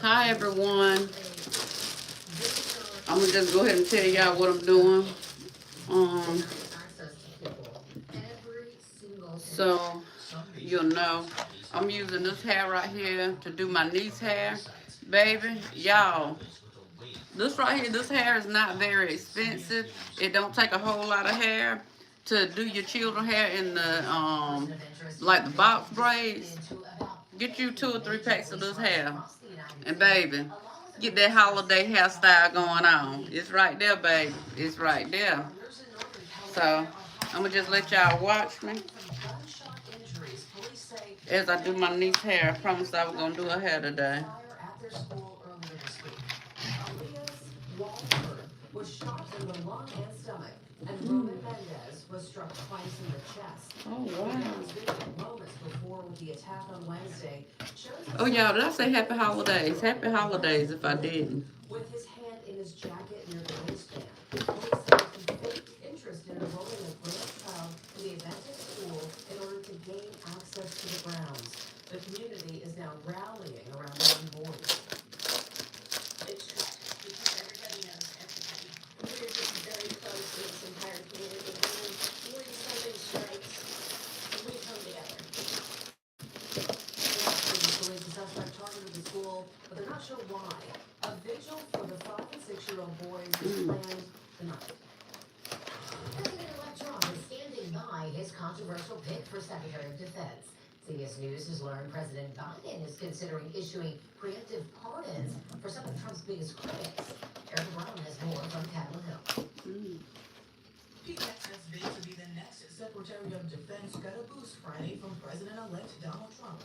Hi everyone. I'm gonna just go ahead and tell y'all what I'm doing. Um, so you'll know I'm using this hair right here to do my niece hair, baby. Y'all, this right here, this hair is not very expensive. It don't take a whole lot of hair to do your children hair in the like the box braids. Get you 2 or 3 packs of this hair, and baby, get that holiday hairstyle going on. It's right there, baby. It's right there. So I'm gonna just let y'all watch me as I do my niece hair. I promised I was gonna do her hair today. Was shot in the lung and stomach, and Roman Mendez was struck twice in the chest. Oh, wow. Moments before the attack on Wednesday. Oh, y'all, did I say happy holidays? Happy holidays if I didn't. With his hand in his jacket near the waistband, police said he faked interest in enrolling a grandchild in the Adventist school in order to gain access to the grounds. The community is now rallying around the young boy. It's tragic because everybody knows everybody. We're just very close to this entire community. And when something strikes, we come together. Police the suspect targeted the school, but they're not sure why. A vigil for the 5 and 6-year-old boys is planned tonight. President-elect Trump is standing by his controversial pick for Secretary of Defense. CBS News has learned President Biden is considering issuing preemptive pardons for some of Trump's biggest critics. Eric Brown has more from Capitol Hill. Pete Hegseth's bid to be the next Secretary of Defense got a boost Friday from President-elect Donald Trump.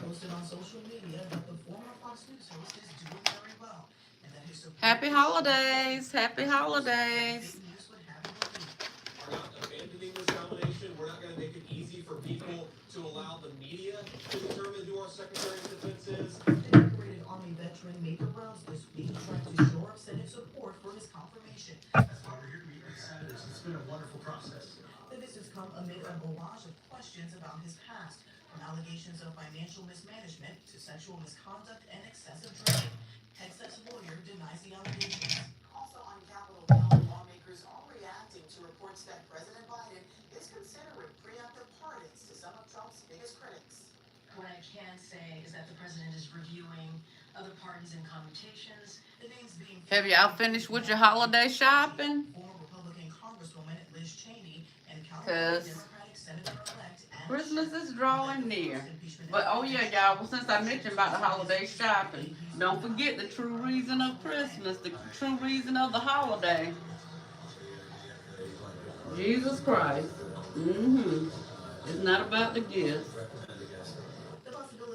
Posted on social media that the former Fox News host is doing very well, and that his support. Happy holidays! Happy holidays! We're not abandoning this nomination. We're not going to make it easy for people to allow the media to determine who our Secretary of Defense is. The decorated Army veteran made the rounds this week trying to shore up Senate support for his confirmation. That's why we're here to meet with senators. It's been a wonderful process. The visits come amid a barrage of questions about his past, from allegations of financial mismanagement to sexual misconduct and excessive drinking. Hegseth's lawyer denies the allegations. Also on Capitol Hill, lawmakers are reacting to reports that President Biden is considering preemptive pardons to some of Trump's biggest critics. What I can say is that the president is reviewing other pardons and commutations. The names being. Have y'all finished with your holiday shopping? Former Republican Congresswoman Liz Cheney and California Democratic Senator-elect Christmas is drawing near. But oh yeah, y'all, well, since I mentioned about the holiday shopping, don't forget the true reason of Christmas, the true reason of the holiday. Jesus Christ. It's not about the gifts.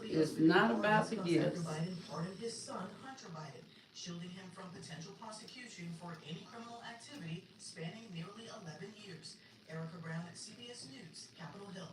It's not about the gifts. Biden pardoned his son, Hunter Biden, shielding him from potential prosecution for any criminal activity spanning nearly 11 years. Erica Brown at CBS News, Capitol Hill.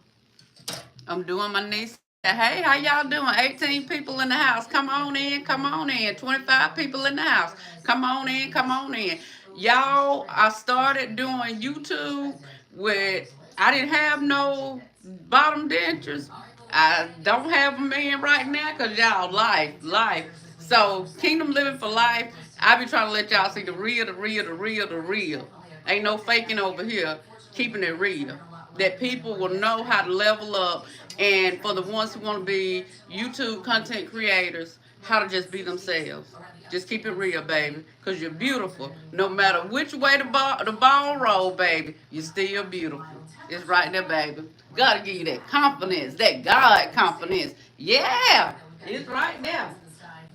I'm doing my niece. Hey, how y'all doing? 18 people in the house. Come on in, come on in. 25 people in the house. Come on in, come on in. Y'all, I started doing YouTube with, I didn't have no bottom dentures. I don't have them in right now because y'all, life. So, Kingdom Living for Life, I be trying to let y'all see the real, the real, the real, the real. Ain't no faking over here, keeping it real. That people will know how to level up, and for the ones who want to be YouTube content creators, how to just be themselves. Just keep it real, baby, because you're beautiful. No matter which way the ball roll, baby, you're still beautiful. It's right there, baby. Gotta give you that confidence, that God confidence. Yeah, it's right there.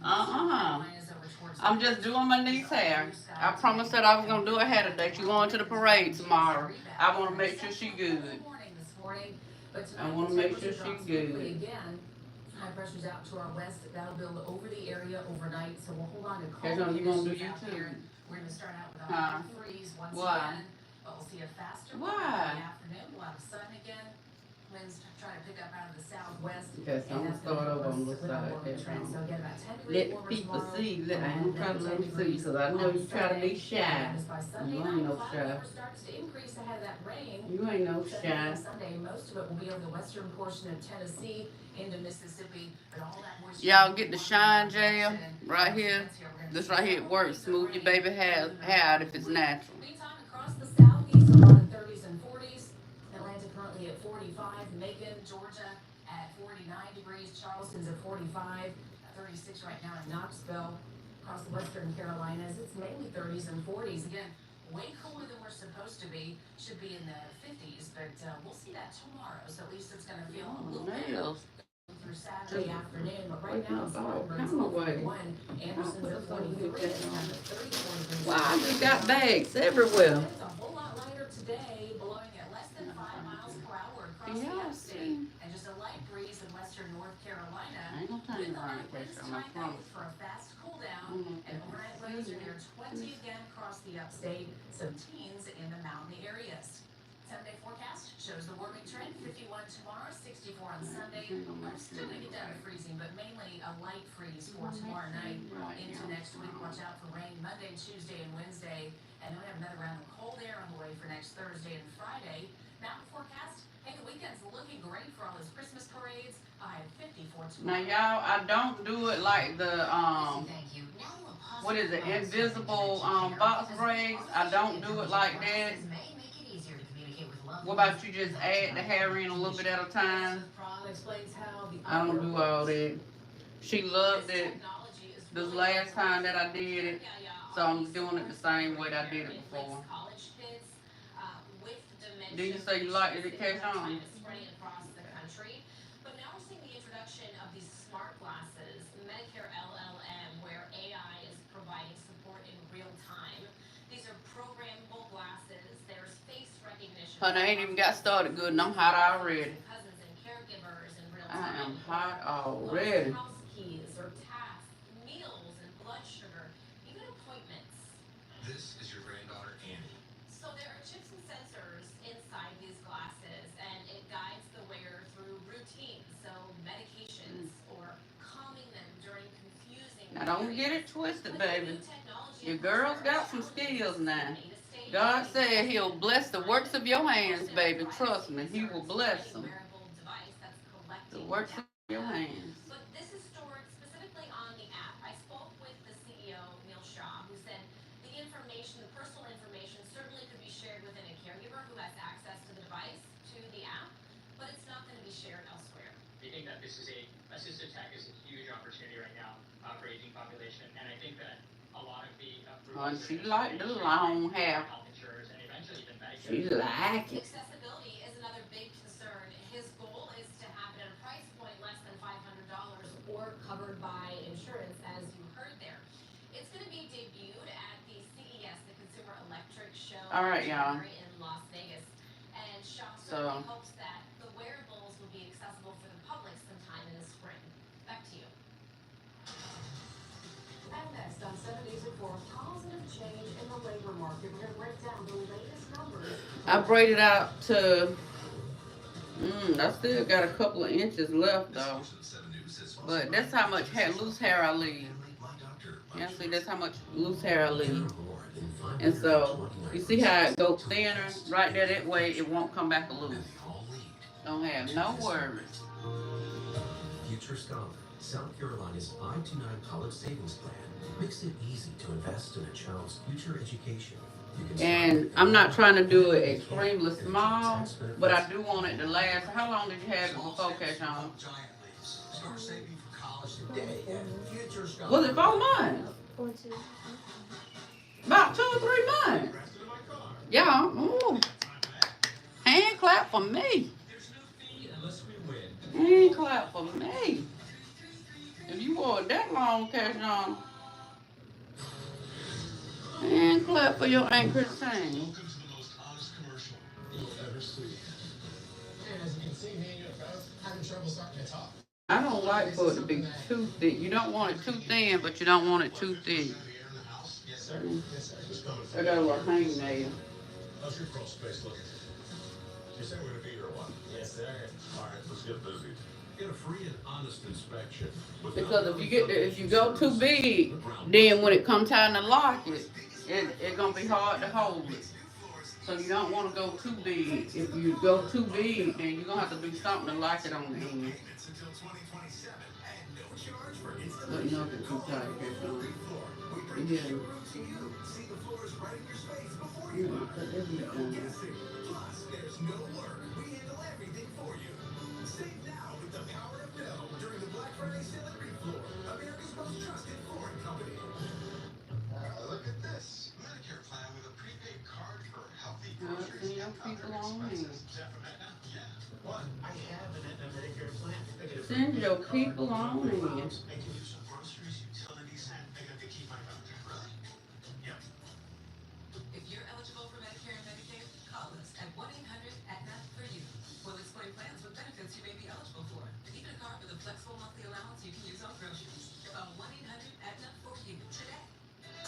Uh-huh. I'm just doing my niece hair. I promised that I was gonna do her hair today. She's going to the parade tomorrow. I want to make sure she good. I want to make sure she good. High pressure's out to our west. That'll build over the area overnight, so we'll hold on to cold conditions out here. We're going to start out with a high freeze once again, but we'll see a faster one in the afternoon. We'll have sun again. Winds trying to pick up out of the southwest. Okay, so I'm gonna start over on this side. So again, about 10 degrees Let warmer people tomorrow. see. I ain't trying to let them see, because I know you try to be shy. You ain't no shy. Starts to increase ahead of that rain. You ain't no shy. Sunday, most of it will be over the western portion of Tennessee into Mississippi. But all that moisture. Y'all get the shine gel right here. This right here, it works. Smooth your baby hair out if it's natural. Meantime, across the southeast, a lot of 30s and 40s. Atlanta currently at 45. Macon, Georgia at 49 degrees. Charleston's at 45. 36 right now in Knoxville. Across the western Carolinas, it's mainly 30s and 40s. Again, way cooler than we're supposed to be. Should be in the 50s, but we'll see that tomorrow. So at least it's going to feel a little bit through Saturday afternoon. But right now, it's Spartanburg's 41. Anderson's at 43. Wow, I just got bags everywhere. It's a whole lot lighter today, blowing at less than 5 miles per hour across the upstate. And just a light breeze in western North Carolina. I ain't gonna tell you right, For a fast cool down, and overnight winds are near 20 again across the upstate, some teens in the mountain areas. 7-day forecast shows the warming trend, 51 tomorrow, 64 on Sunday. We're still going to get down to freezing, but mainly a light freeze for tomorrow night into next week. Watch out for rain Monday, Tuesday, and Wednesday. And then we have another round of cold air on the way for next Thursday and Friday. Mountain forecast, hey, the weekend's looking great for all those Christmas parades. I have 54 tomorrow. Now, y'all, I don't do it like the, what is it, invisible box braids. I don't do it like that. What about you just add the hair in a little bit at a time? I don't do all that. She loved it this last time that I did it, so I'm doing it the same way that I did it before. Did you say you liked it to catch on? But now we're seeing the introduction of these smart glasses, Medicare LLM, where AI is providing support in real time. These are programmable glasses. There's face recognition. Honey, I ain't even got started good and I'm hot already. Cousins and caregivers in real I time. am hot already. House keys or tasks, meals and blood sugar, even appointments. This is your granddaughter, Annie. So there are chips and sensors inside these glasses, and it guides the wearer through routines, so medications or calming them during confusing. Now don't get it twisted, baby. Your girl's got some skills now. God said he'll bless the works of your hands, baby. Trust me, he will bless them. The works of your hands. But this is stored specifically on the app. I spoke with the CEO, Neil Shaw, who said the information, the personal information, certainly could be shared within a caregiver who has access to the device, to the app, but it's not going to be shared elsewhere. We think that this is assistive tech is a huge opportunity right now for aging population, and I think that a lot of the She like the long hair. health insurers and eventually even Medicare. She like it. Accessibility is another big concern. His goal is to have it at a price point less than $500 or covered by insurance, as you heard there. It's going to be debuted at the CES, the Consumer Electric Show, All right, y'all. in Las Vegas. And Shaw So- certainly hopes that the wearables will be accessible for the public sometime in the spring. Back to you. And next on 7 Days at 4, positive change in the labor market. We're going to break down the latest numbers. I braided out to, I still got a couple of inches left though. But that's how much loose hair I leave. Yeah, see, that's how much loose hair I leave. And so, you see how it goes thinner? Right there, that way it won't come back loose. Don't have no worries. Future Scholar, South Carolina's 529 college savings plan makes it easy to invest in a child's future education. And I'm not trying to do it extremely small, but I do want it to last. How long did you have it before, Cash On? Start saving for college today at Future Scholar. Was it 4 months? 4 2. About 2 or 3 months. Yeah. Ooh. Hand clap for me. Hand clap for me. If you wore it that long, Cash On. Hand clap for your anchor chain. Welcome to the most honest commercial you'll ever see. And as you can see, me and you are both having trouble starting to talk. I don't like for it to be too thick. You don't want it too thin, but you don't want it too thick. Yes, sir. Yes, sir. Just coming. I got a little hangnail. How's your crawl space looking? You said we're gonna be here a while. Yes, sir. get busy. Get a free and honest inspection. Because if you go too big, then when it comes time to lock it, it's gonna be hard to hold it. So you don't want to go too big. If you go too big, then you're gonna have to do something to lock it on the end. But no, it's too tight. Yeah. Put this bit down. Plus, there's no work. We handle everything for you. Save now with the power of no during the Black Friday sale at Refloor, America's most trusted flooring company. Look at this. Medicare plan with a prepaid card for healthy Send groceries your and other people on in. expenses. Is that from Aetna? Yeah. What? I have an Aetna Medicare plan. I get a Send your people on in. I can use some groceries, utilities, and I got to keep my voucher. Really? Yep. If you're eligible for Medicare and Medicaid, call us at 1-800-AETNA for you. We'll explain plans with benefits you may be eligible for. Even a card with a flexible monthly allowance you can use on groceries. Call 1-800-AETNA for you today.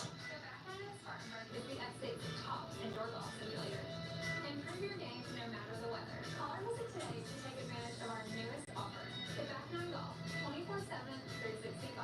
The background of Spartanburg is the X-Base top indoor golf simulator. Improve your game no matter the weather. Call our visit today to take advantage of our newest offer. The Background Golf, 24/7, 365.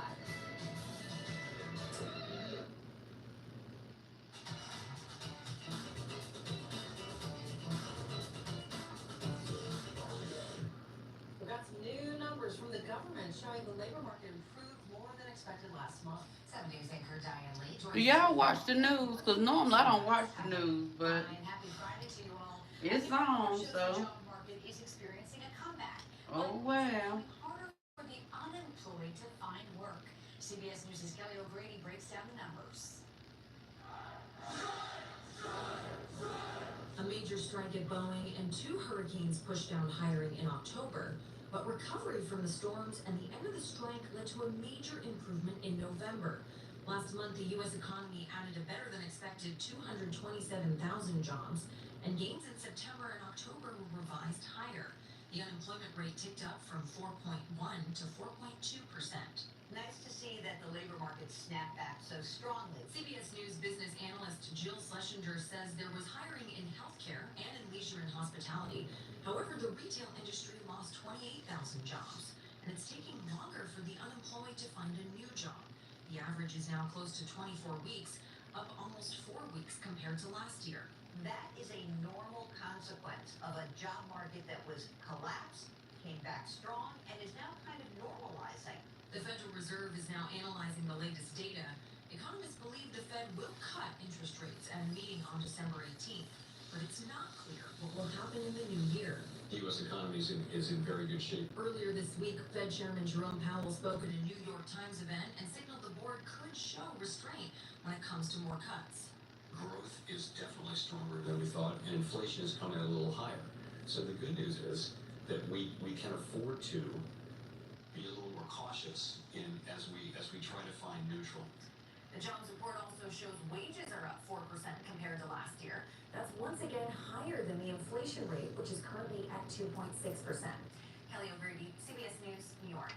We got some new numbers from the government showing the labor market improved more than expected last month. 7 News anchor Diane Lee joins Do y'all watch the news? Cause normally I don't watch the news, but And happy Friday to you all. it's on, The so. job market is experiencing a comeback. Oh But it's well. becoming harder for the unemployed to find work. CBS News' Kelly O'Grady breaks down the numbers. A major strike at Boeing and 2 hurricanes pushed down hiring in October, but recovery from the storms and the end of the strike led to a major improvement in November. Last month, the U.S. economy added a better than expected 227,000 jobs, and gains in September and October were revised higher. The unemployment rate ticked up from 4.1 to 4.2%. Nice to see that the labor market snapped back so strongly. CBS News business analyst Jill Schlesinger says there was hiring in healthcare and in leisure and hospitality. However, the retail industry lost 28,000 jobs, and it's taking longer for the unemployed to find a new job. The average is now close to 24 weeks, up almost 4 weeks compared to last year. That is a normal consequence of a job market that was collapsed, came back strong, and is now kind of normalizing. The Federal Reserve is now analyzing the latest data. Economists believe the Fed will cut interest rates at a meeting on December 18th, but it's not clear what will happen in the new year. The U.S. economy is in very good shape. Earlier this week, Fed Chairman Jerome Powell spoke at a New York Times event and signaled the board could show restraint when it comes to more cuts. Growth is definitely stronger than we thought, and inflation is coming a little higher. So the good news is that we can afford to be a little more cautious as we try to find neutral. The jobs report also shows wages are up 4% compared to last year. That's once again higher than the inflation rate, which is currently at 2.6%. Kelly O'Grady, CBS News, New York.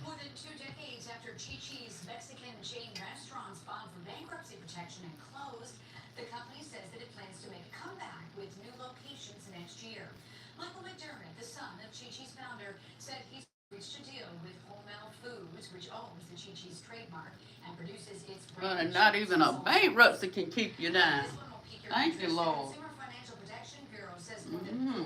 More than 2 decades after Chi-Chi's Mexican chain restaurants filed for bankruptcy protection and closed, the company says that it plans to make a comeback with new locations next year. Michael McDermott, the son of Chi-Chi's founder, said he's reached a deal with Hormel Foods, which owns the Chi-Chi's trademark and produces its Well, and not even a bankruptcy can keep you down. Thank you, Lord. Consumer Financial Protection Bureau says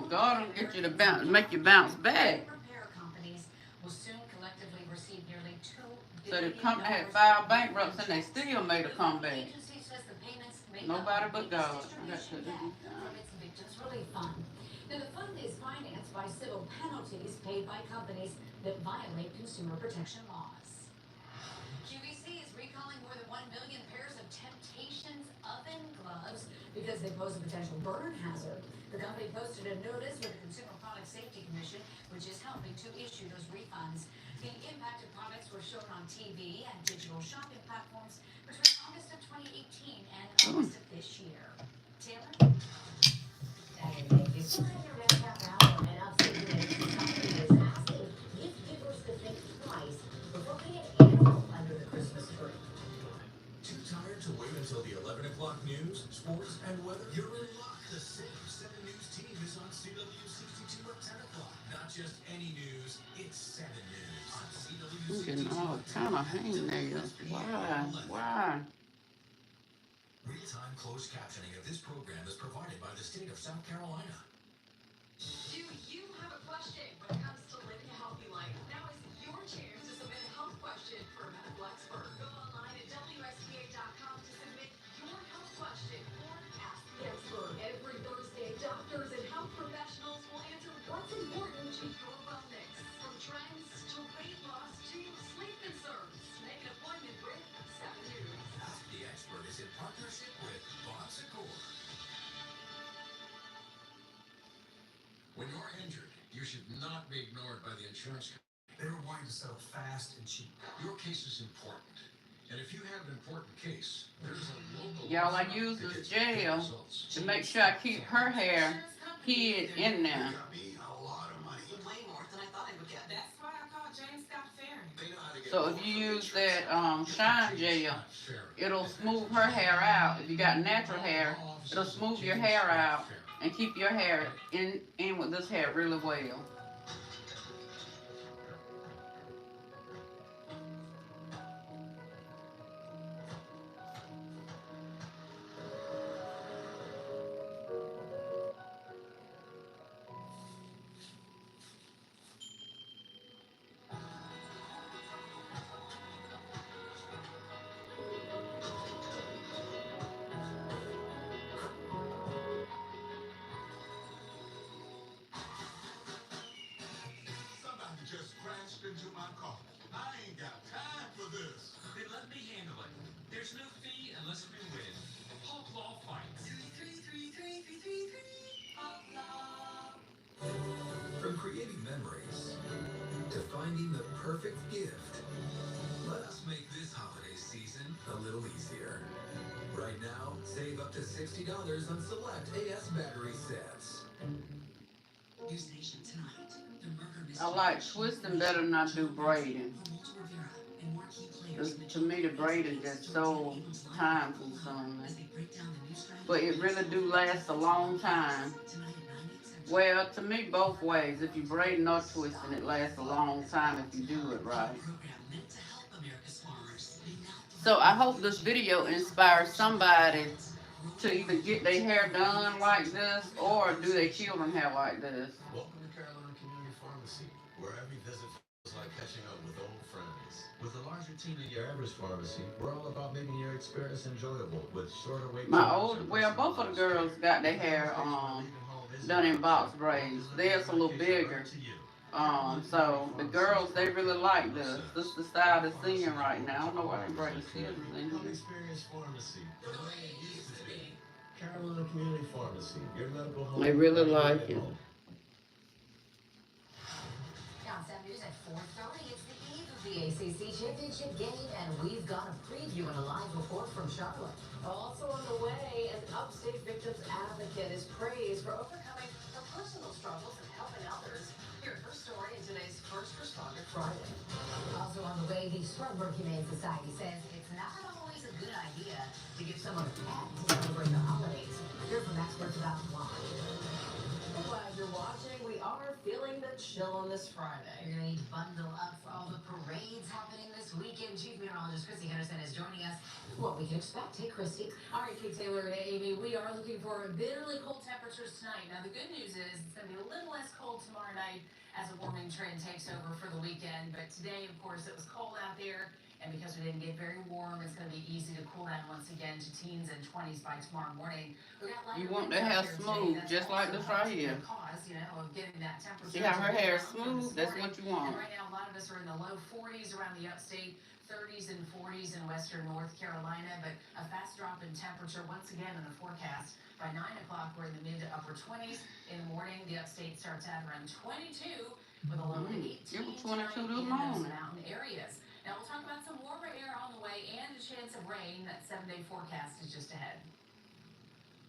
God will get you to bounce, make you bounce back. repair companies will soon collectively receive nearly $2 So the billion company had filed bankruptcy and they still made a The comeback. agency says the payments make Nobody up but its God. distribution debt from its Victims Relief Fund. Now, the fund is financed by civil penalties paid by companies that violate consumer protection laws. QVC is recalling more than 1 million pairs of Temptations oven gloves because they pose a potential burn hazard. The company posted a notice with the Consumer Product Safety Commission, which is helping to issue those refunds. The impacted products were shown on TV and digital shopping platforms between August of 2018 and August of this year. Taylor? Thank you. Red Cap Hour and Upstate New York Company is asking gift givers to think twice before they get animal under the Christmas tree. Too tired to wait until the 11 o'clock news, sports, and weather? You're in luck. The same 7 News team is on CW62 at 10 o'clock. Not just any news, it's 7 News on I'm CWC. getting all kind of hangnails. Why? Real-time closed captioning of this program is provided by the state of South Carolina. Do you have a question when it comes to living a healthy life? Now is your chance to submit a health question for a medical expert. Go online at WSPA.com to submit your health question or ask the expert. Every Thursday, doctors and health professionals will answer what's important to your wellness. From trends to weight loss to sleep concerns. Make an appointment with 7 News. Ask the Expert is in partnership with Bon Secours. When you're injured, you should not be ignored by the insurance company. They were wanting to settle fast and cheap. Your case is important. And if you have an important case, there's a local... Y'all, I use this gel to make sure I keep her hair hid in there. Got me a lot of money. Way more than I thought I would get. That's why I called James Scott Ferry. They know how to get So more if you from use insurance that shine gel, it'll smooth her hair out. If you got natural hair, it'll smooth your hair out and keep your hair in with this hair really well. Somebody just crashed into my car. I ain't got time for this. Then let me handle it. There's no fee unless we win. Hulk Law fights. 3333333. Hulk Law. From creating memories to finding the perfect gift, let us make this holiday season a little easier. Right now, save up to $60 on select AS battery sets. News Nation tonight. The murder I like twisting better than I do braiding. To me, the braiding just so time consuming. But it really do last a long time. Well, to me, both ways. If you braiding or twisting, it lasts a long time if you do it right. So I hope this video inspires somebody to either get their hair done like this or do their children hair like this. Welcome to Carolina Community Pharmacy, where every visit feels like catching up with old friends. With a larger team than your average pharmacy, we're all about making your experience enjoyable with shorter wait times. Both of the girls got their hair done in box braids. Theirs a little bigger. So the girls, they really like this. This is the style they're seeing right now. I don't know why they bring the scissors in here. Experience Pharmacy. The way it used to be. Carolina Community Pharmacy. Your medical home. They really like it. Now, 7 News at 4:30. It's the eve of the ACC Championship game, and we've got a preview and a live report from Charlotte. Also on the way, an upstate victims advocate is praised for overcoming her personal struggles and helping others. Here's her story in today's First Responder Friday. Also on the way, the Spartanburg Humane Society says it's not always a good idea to give someone a pet to celebrate the holidays. Hear from experts about why. Glad you're watching. We are feeling the chill on this Friday. You're going to need to bundle up for all the parades happening this weekend. Chief Meteorologist Christy Henderson is joining us. What we can expect. Hey, Christy. All right, Kate Taylor and Amy, we are looking for bitterly cold temperatures tonight. Now, the good news is it's going to be a little less cold tomorrow night as a warming trend takes over for the weekend. But today, of course, it was cold out there. And because we didn't get very warm, it's going to be easy to cool down once again to teens and 20s by tomorrow morning. You want the hair smooth, just like this right here. See how her hair is smooth? That's what you want. And right now, a lot of us are in the low 40s around the upstate, 30s and 40s in western North Carolina, but a fast drop in temperature once again in the forecast. By 9 o'clock, we're in the mid to upper 20s. In the morning, the upstate starts out around 22 with a low of 18 It was 22 in this those morning. mountain areas. Now we'll talk about some warmer air on the way and a chance of rain. That 7-day forecast is just ahead.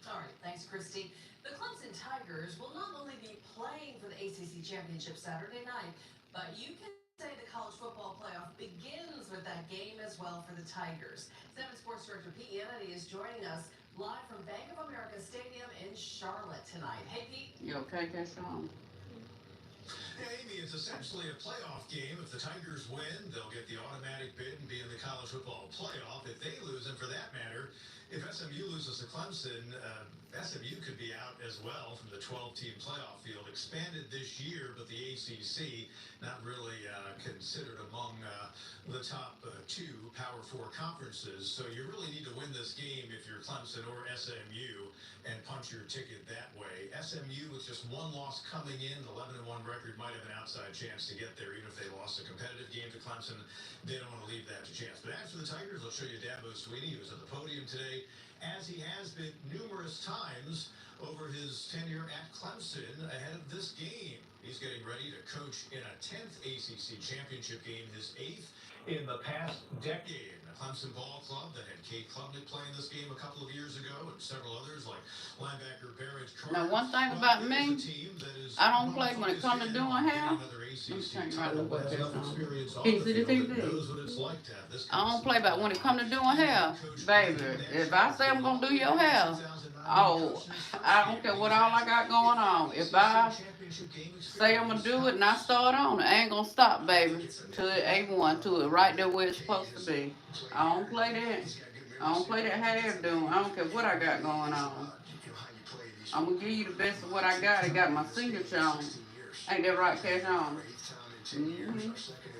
All right, thanks, Christy. The Clemson Tigers will not only be playing for the ACC Championship Saturday night, but you can say the college football playoff begins with that game as well for the Tigers. 7 Sports Director Pete Yanity is joining us live from Bank of America Stadium in Charlotte tonight. Hey, Pete. You okay, Keshawn? Yeah, Amy, it's essentially a playoff game. If the Tigers win, they'll get the automatic bid and be in the college football playoff. If they lose, and for that matter, if SMU loses to Clemson, SMU could be out as well from the 12-team playoff field. Expanded this year, but the ACC not really considered among the top two Power 4 conferences. So you really need to win this game if you're Clemson or SMU and punch your ticket that way. SMU with just one loss coming in, 11-1 record, might have an outside chance to get there, even if they lost a competitive game to Clemson. They don't want to leave that to chance. But as for the Tigers, I'll show you Dabo Swinney. He was at the podium today, as he has been numerous times over his tenure at Clemson ahead of this game. He's getting ready to coach in a 10th ACC championship game, his 8th in the past decade. The Clemson Ball Club that had Kate Klubnik playing this game a couple of years ago, and several others like linebacker Barrett Carter. Now, one thing about me, I don't play when it comes to doing hair. Let me turn you right a little bit better. Can you see the TV? I don't play about when it comes to doing hair, baby. If I say I'm gonna do your hair, oh, I don't care what all I got going on. If I say I'm gonna do it and I start on it, I ain't gonna stop, baby, till it A1, to it right there where it's supposed to be. I don't play that. I don't play that hair doing. I don't care what I got going on. I'm gonna give you the best of what I got. I got my signature on. Ain't that right, Cash on? Mm-hmm.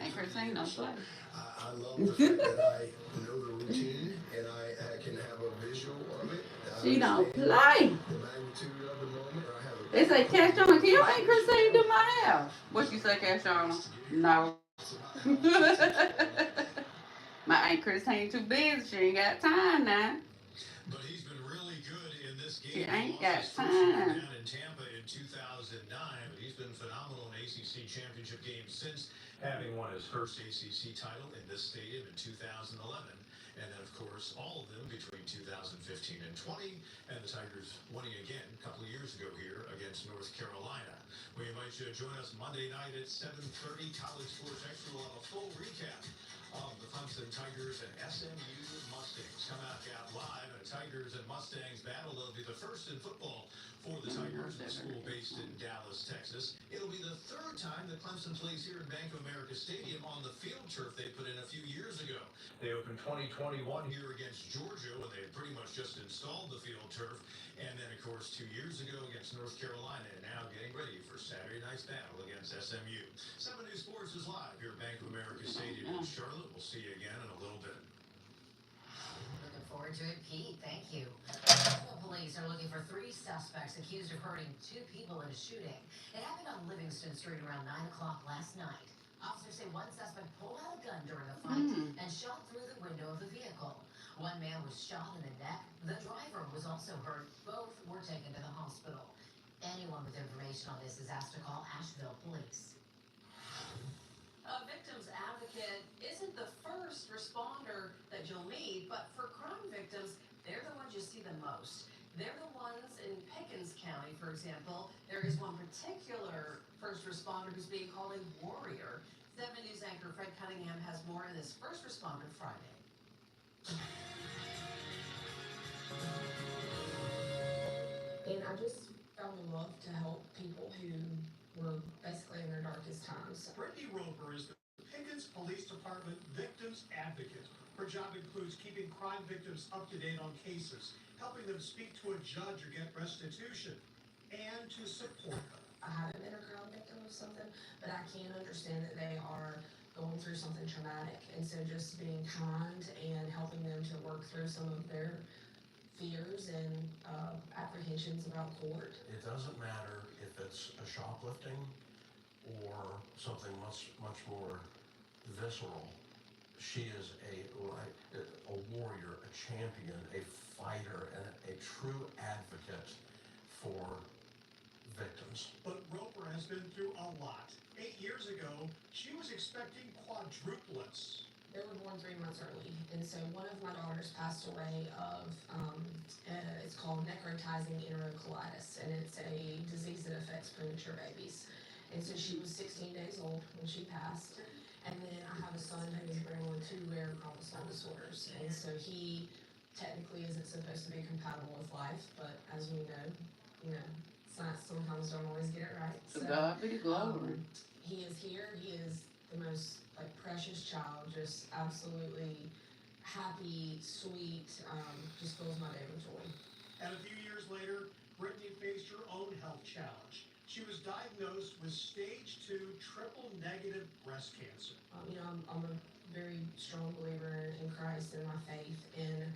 Ain't Christine no play. I love the fact that I know the routine and I can have a visual of it. She don't play. The magnitude of the moment. I have a They say, Cash on, can you ain't Christine do my hair? What you say, Cash on? No. My Aunt Christine too busy. She ain't got time now. But he's been really good in this game. She ain't got Lost his first game time. down in Tampa in 2009, but he's been phenomenal in ACC championship games since having won his first ACC title in this stadium in 2011. And then, of course, all of them between 2015 and 20, and the Tigers winning again a couple of years ago here against North Carolina. We invite you to join us Monday night at 7:30. College Sports Extra will have a full recap of the Clemson Tigers and SMU Mustangs. Come out live at Tigers and Mustangs battle. It'll be the first in football for the Tigers, a school based in Dallas, Texas. It'll be the third time that Clemson plays here in Bank of America Stadium on the field turf they put in a few years ago. They opened 2021 here against Georgia when they had pretty much just installed the field turf. And then, of course, 2 years ago against North Carolina, and now getting ready for Saturday night's battle against SMU. 7 News Sports is live here at Bank of America Stadium in Charlotte. We'll see you again in a little bit. Looking forward to it, Pete. Thank you. Nashville police are looking for 3 suspects accused of hurting 2 people in a shooting. It happened on Livingston Street around 9 o'clock last night. Officers say one suspect pulled out a gun during a fight and shot through the window of the vehicle. One man was shot in the neck. The driver was also hurt. Both were taken to the hospital. Anyone with information on this is asked to call Asheville Police. A victim's advocate isn't the first responder that you'll meet, but for crime victims, they're the ones you see the most. They're the ones in Pickens County, for example. There is one particular first responder who's being called a warrior. 7 News anchor Fred Cunningham has more on this First Responder Friday. And I just fell in love to help people who were basically in their darkest times. Brittany Roper is the Pickens Police Department Victims Advocate. Her job includes keeping crime victims up to date on cases, helping them speak to a judge or get restitution, and to support them. I haven't been a crime victim of something, but I can understand that they are going through something traumatic. And so just being kind and helping them to work through some of their fears and apprehensions about court. It doesn't matter if it's a shoplifting or something much more visceral. She is a warrior, a champion, a fighter, and a true advocate for victims. But Roper has been through a lot. 8 years ago, she was expecting quadruplets. They were born 3 months early, and so one of my daughters passed away of, it's called necrotizing enterocolitis, and it's a disease that affects premature babies. And so she was 16 days old when she passed. And then I have a son who is born with 2 rare chromosome disorders, and so he technically isn't supposed to be compatible with life, but as we know, sometimes don't always get it right. To God be the glory. He is here. He is the most like precious child, just absolutely happy, sweet, just fills my day with joy. And a few years later, Brittany faced her own health challenge. She was diagnosed with stage 2 triple negative breast cancer. You know, I'm a very strong believer in Christ and my faith, and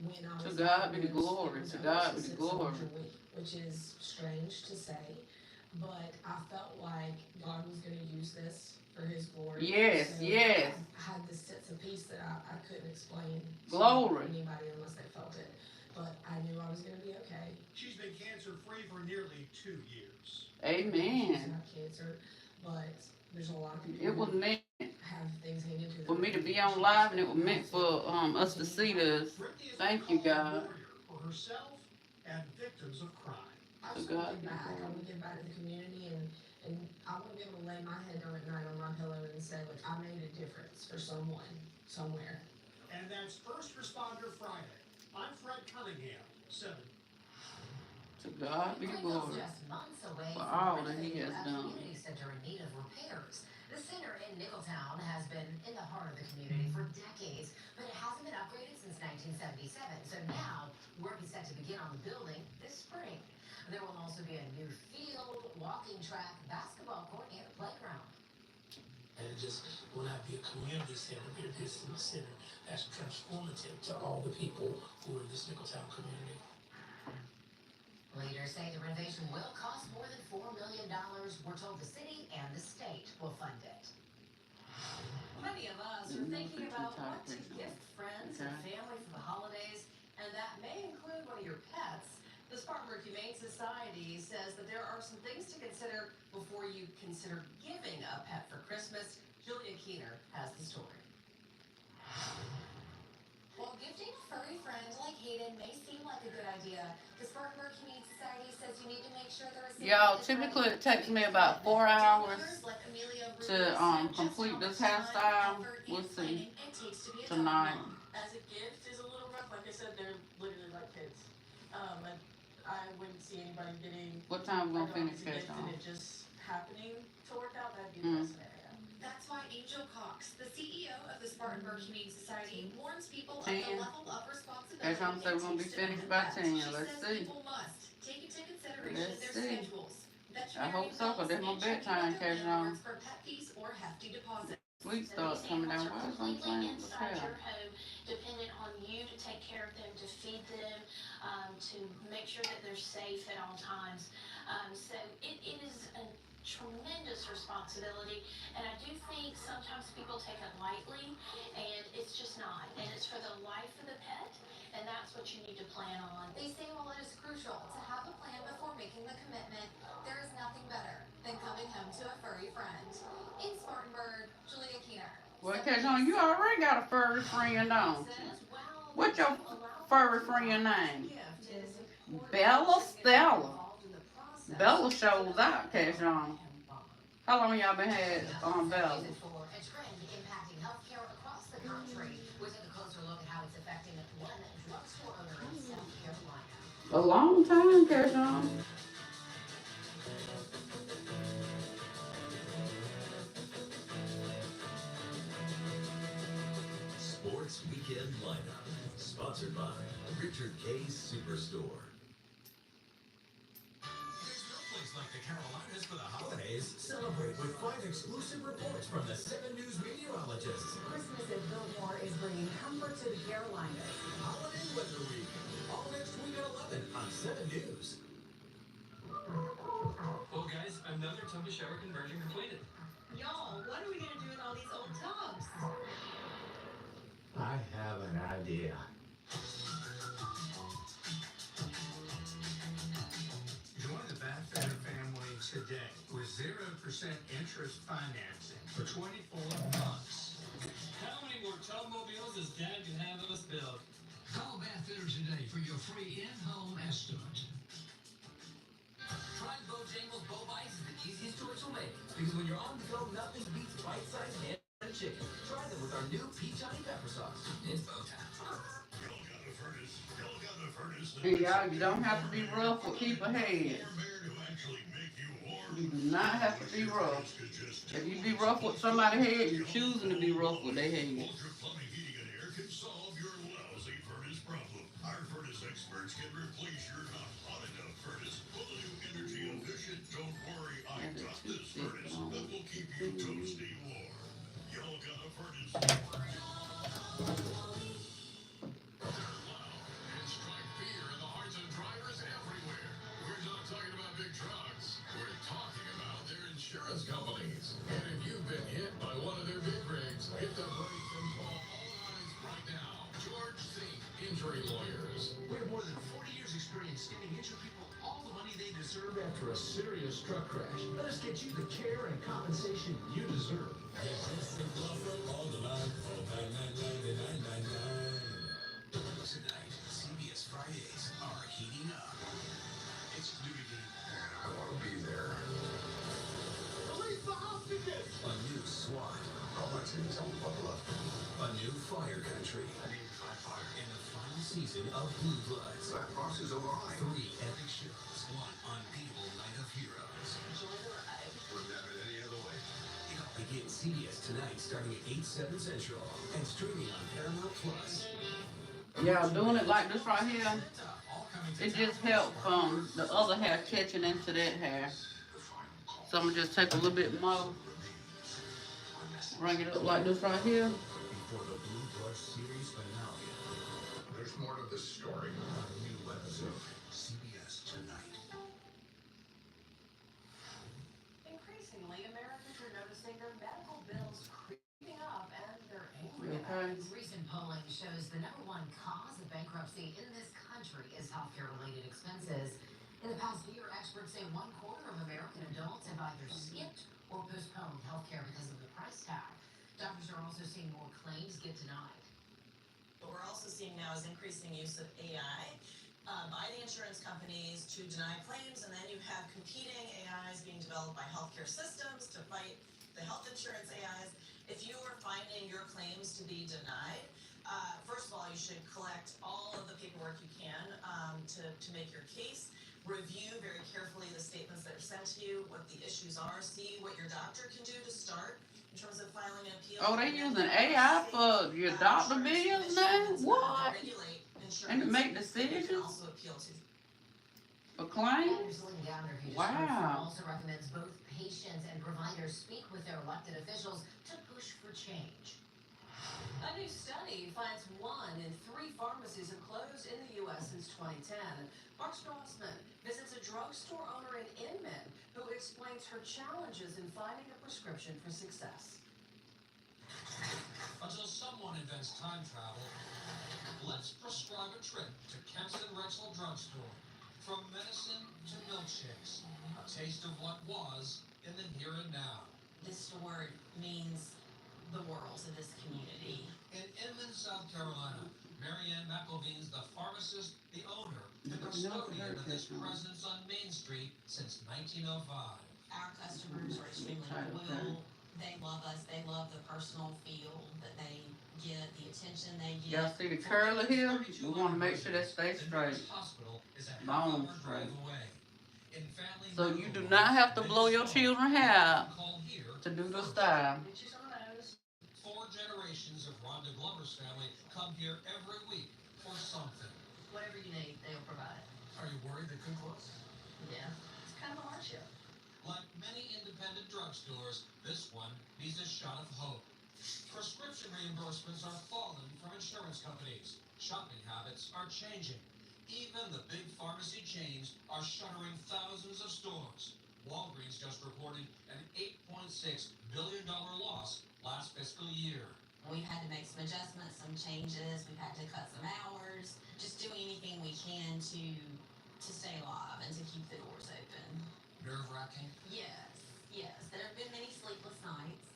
when I was To God be the diagnosed, glory. it was To a God be the sense of glory. joy, which is strange to say, but I felt like God was going to use this for His glory. Yes, So yes. I had this sense of peace that I couldn't explain Glory. to anybody unless they felt it. But I knew I was going to be okay. She's been cancer-free for nearly 2 years. She's Amen. not cancer, but there's a lot of people It was who meant have things hanging to for them. me to be on live, and it was meant for us to see this. Brittany is Thank you, a called God. warrior for herself and victims of crime. I To just want God to be give the back. I glory. want to give back to the community, and I want to be able to lay my head down at night on my pillow and say, look, I made a difference for someone, somewhere. And that's First Responder Friday. I'm Fred Cunningham, 7. To God be the glory Just months away for from all that He renovating has a done. community center in need of repairs. The center in Nicholtown has been in the heart of the community for decades, but it hasn't been upgraded since 1977. So now work is set to begin on the building this spring. There will also be a new field, walking track, basketball court, and a playground. And it just will not be a community center, but it is a center that's transformative to all the people who are in this Nicholtown community. Leaders say the renovation will cost more than $4 million. We're told the city and the state will fund it. Many of us are thinking about what to gift friends and family for the holidays, and that may include one of your pets. The Spartanburg Humane Society says that there are some things to consider before you consider giving a pet for Christmas. Julia Keener has the story. While gifting a furry friend like Hayden may seem like a good idea, the Spartanburg Humane Society says you need to make sure the recipient Y'all, is typically ready. it takes me about 4 hours Like Amelia to Ruiz said just complete how this much time, hairstyle. effort, We'll and see planning it takes to be a tonight. dog mom. As a gift is a little rough. Like I said, they're literally like kids. And I wouldn't see anybody getting What time we a gonna dog finish as a gift that and on? it just happening to work out. That'd be the best scenario. That's why Angel Cox, the CEO of the Spartanburg Humane Society, warns people of the 10. level of responsibility That's how I'm saying we're gonna be it takes to finished own a by pet. 10. She Let's says see. people must take into consideration Let's their see. schedules. I hope so, 'cause that's my bedtime, catching on. For pet fees or hefty deposits. Sweet starts coming down. Why is I'm playing with the Inside tail? your home, dependent on you to take care of them, to feed them, to make sure that they're safe at all times. So it is a tremendous responsibility, and I do think sometimes people take it lightly, and it's just not. And it's for the life of the pet, and that's what you need to plan on. They say while it is crucial to have a plan before making the commitment, there is nothing better than coming home to a furry friend. In Spartanburg, Julia Keener. Well, catch on, you already got a furry friend, don't you? What's your furry friend name? Bella Stella. Bella shows out, catch on. How long y'all been had Bella? For a trend impacting healthcare across the country. We'll take a closer look at how it's affecting one drugstore owner in South Carolina. A long time, catch on. Sports Weekend Lineup, sponsored by Richard K's Superstore. There's no place like the Carolinas for the holidays. Celebrate with 5 exclusive reports from the 7 News meteorologists. Christmas at Biltmore is bringing comfort to the Carolinas. Holiday Weather Week, all next week at 11 on 7 News. Well, guys, another tub to shower conversion completed. Y'all, what are we gonna do with all these old tubs? I have an idea. Join the Badfair family today with 0% interest financing for 24 months. How many more tubmobiles does Dad can have us build? Call Bathfitter today for your free in-home estimate. Trying Bojangles Bow Bites is the easiest choice you'll make. Because when you're on the go, nothing beats bite-sized ham and chicken. Try them with our new peach honey pepper sauce. It's bow time. Hey, y'all, you don't have to be rough or keep ahead. You do not have to be rough. If you be rough with somebody's head, you're choosing to be rough with their head. Ultra Plumbing, Heating, and Air can solve your lousy furnace problem. Our furnace experts can replace your not hot enough furnace with a new energy efficient. Don't worry, I got this furnace that will keep you toasty warm. Y'all got a furnace. And strike fear in the hearts of drivers everywhere. We're not talking about big trucks. We're talking about their insurance companies. And if you've been hit by one of their big rigs, hit the brakes and call All Eyes right now. George Zink, Injury Lawyers. We have more than 40 years experience getting injured people all the money they deserve after a serious truck crash. Let us get you the care and compensation you deserve. Tonight, CBS Fridays are heating up. It's nudity, and I want to be there. Release the hostages! A new SWAT. All my teams don't buckle up. A new Fire Country. I need to fight fire. And the final season of Blue Bloods. That boss is alive. 3 epic shows. 1 unbeatable night of heroes. Enjoy the ride. Wouldn't have it any other way. It all begins CBS tonight, starting at 8/7 Central, and streaming on Paramount Plus. Yeah, doing it like this right here, it just helped the other hair catching into that hair. So I'm gonna just take a little bit more, bring it up like this right here. Before the Blue Bloods series finale. There's more to this story. A new episode. CBS tonight. Increasingly, Americans are noticing their medical bills creeping up and they're angry You about okay? it. Recent polling shows the number one cause of bankruptcy in this country is healthcare-related expenses. In the past year, experts say 1/4 of American adults have either skipped or postponed healthcare because of the price tag. Doctors are also seeing more claims get denied. What we're also seeing now is increasing use of AI by the insurance companies to deny claims, and then you have competing AIs being developed by healthcare systems to fight the health insurance AIs. If you are finding your claims to be denied, first of all, you should collect all of the paperwork you can to make your case. Review very carefully the statements that are sent to you, what the issues are, see what your doctor can do to start in terms of filing an appeal. Oh, they using AI for your doctor bills now? What? And to make decisions Also appeal to. for claims? Anderson Gowner, who just Wow. heard from, also recommends both patients and providers speak with their elected officials to push for change. A new study finds 1 in 3 pharmacies have closed in the U.S. since 2010. Mark Strassman visits a drugstore owner in Inman who explains her challenges in finding a prescription for success. Until someone invents time travel, let's prescribe a trip to Kempston Rexall Drugstore. From medicine to milkshakes, a taste of what was in the here and now. This store means the world to this community. In Inman, South Carolina, Marianne McElveen's the pharmacist, the owner, the custodian of this presence on Main Street since 1905. Our customers are extremely loyal. They love us. They love the personal feel that they get, the attention they get. Y'all see the curler here? We want to make sure that stays straight. Hospital is a Bone half-hour straight. drive away. In family So you medical do not have to blow your children's hair out call here to do the style. Bitches on those. 4 generations of Rhonda Glover's family come here every week for something. Whatever you need, they'll provide it. Are you worried they could close? Yeah, it's kind of a hardship. Like many independent drugstores, this one needs a shot of hope. Prescription reimbursements are falling from insurance companies. Shopping habits are changing. Even the big pharmacy chains are shuttering thousands of stores. Walgreens just reported an $8.6 billion loss last fiscal year. We've had to make some adjustments, some changes. We've had to cut some hours. Just doing anything we can to stay alive and to keep the doors open. Nerve-wracking? Yes. There have been many sleepless nights.